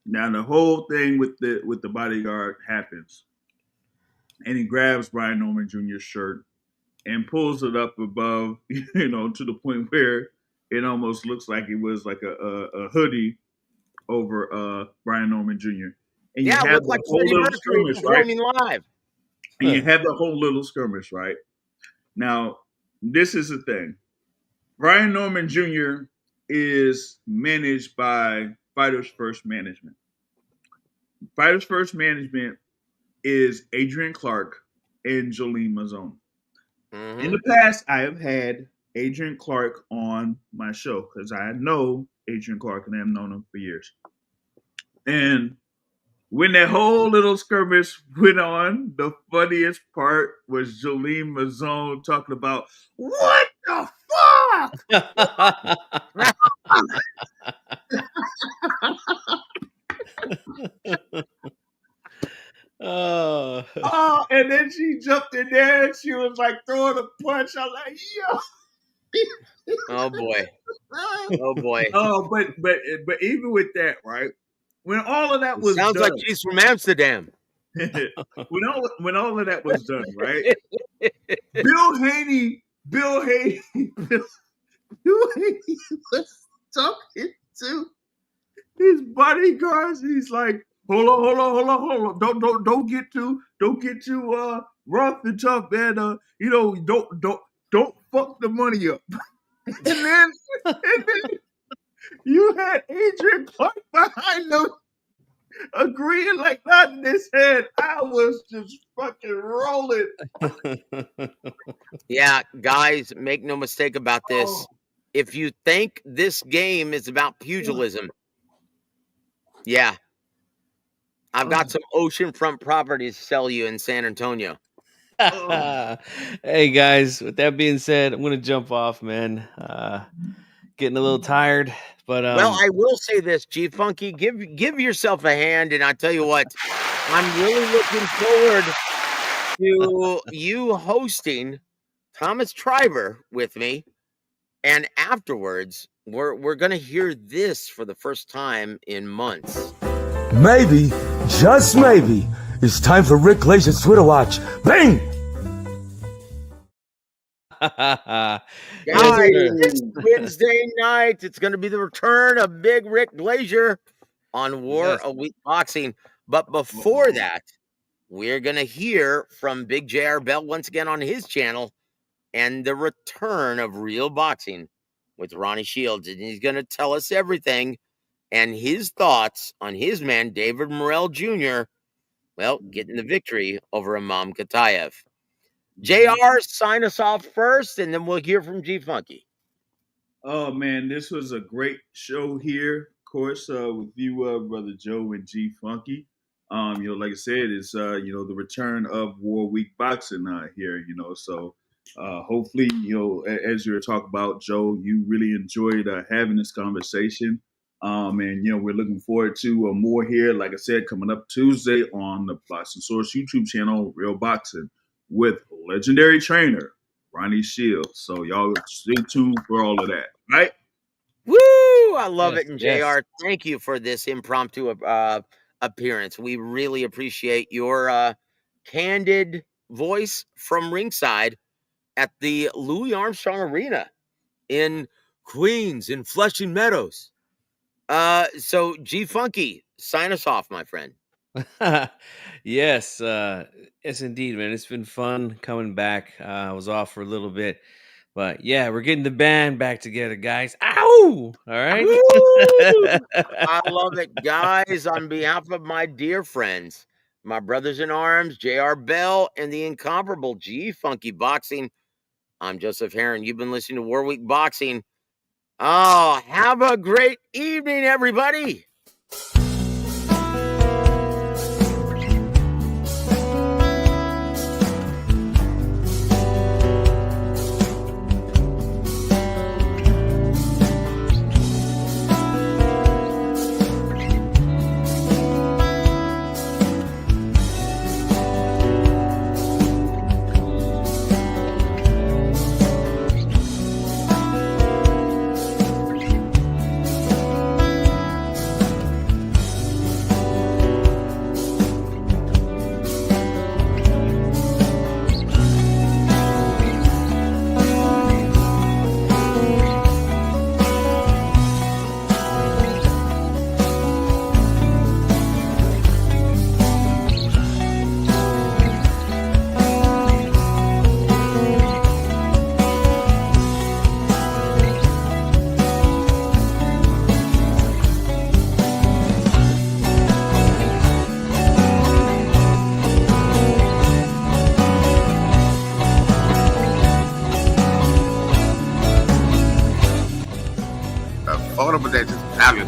Now the whole thing with the bodyguard happens, and he grabs Brian Norman Jr.'s shirt and pulls it up above, to the point where it almost looks like it was like a hoodie over Brian Norman Jr. And you have the whole little skirmish, right? Live. And you have the whole little skirmish, right? Now, this is the thing. Brian Norman Jr. is managed by Fighters First Management. Fighters First Management is Adrian Clark and Jolene Mazzone. Mm-hmm. In the past, I have had Adrian Clark on my show because I know Adrian Clark and I've known him for years. And when that whole little skirmish went on, the funniest part was Jolene Mazzone talking about, what the fuck? And then she jumped in there and she was like throwing a punch. I'm like, yo. Oh boy. But even with that, right? When all of that was sounds done, like she's from Amsterdam. when all of that was done, right? Bill Haney was talking to his bodyguards. He's like, hold on. Don't get too rough and tough, man. Don't fuck the money up. and then you had Adrian Clark behind them agreeing like nothing in his head. I was just fucking rolling. Yeah, guys, make no mistake about this. Oh. If you think this game is about pugilism, yeah, I've got some oceanfront properties to sell you in San Antonio. Hey guys, with that being said, I'm gonna jump off, man. Getting a little tired, but Well, I will say this, G Funky, give yourself a hand, and I tell you what, I'm really looking forward to you hosting Thomas Triber with me, and afterwards, we're gonna hear this for the first time in months. Maybe, just maybe, it's time for Rick Glazer's Twitter watch. Bang! Guys, this Wednesday night, it's going to be the return of Big Rick Glazier on War of Week Boxing. But before that, we're going to hear from Big J.R. Bell once again on his channel and the return of Real Boxing with Ronnie Shields. And he's going to tell us everything and his thoughts on his man, David Morrell Jr., well, getting the victory over Imam Katayev. JR, sign us off first, and then we'll hear from G Funky. Oh man, this was a great show here, of course, with you, Brother Joe and G Funky. Like I said, it's the return of War Week Boxing here, so hopefully, as you were talking about, Joe, you really enjoyed having this conversation. And we're looking forward to more here, like I said, coming up Tuesday on the Boxing Source YouTube channel, Real Boxing, with legendary trainer Ronnie Shields. So y'all stay tuned for all of that, right? Woo! I love it. And JR, thank you for this impromptu appearance. We really appreciate your candid voice from ringside at the Louis Armstrong Arena in Queens, in Flushing Meadows. So G Funky, sign us off, my friend. Yes, yes, indeed, man. It's been fun coming back. I was off for a little bit, but yeah, we're getting the band back together, guys. Ow! All right. I love it, guys. On behalf of my dear friends, my brothers in arms, JR Bell, and the incomparable G Funky Boxing, I'm Joseph Heron. You've been listening to War Week Boxing. Oh, have a great evening, everybody. Affordable that is valuable.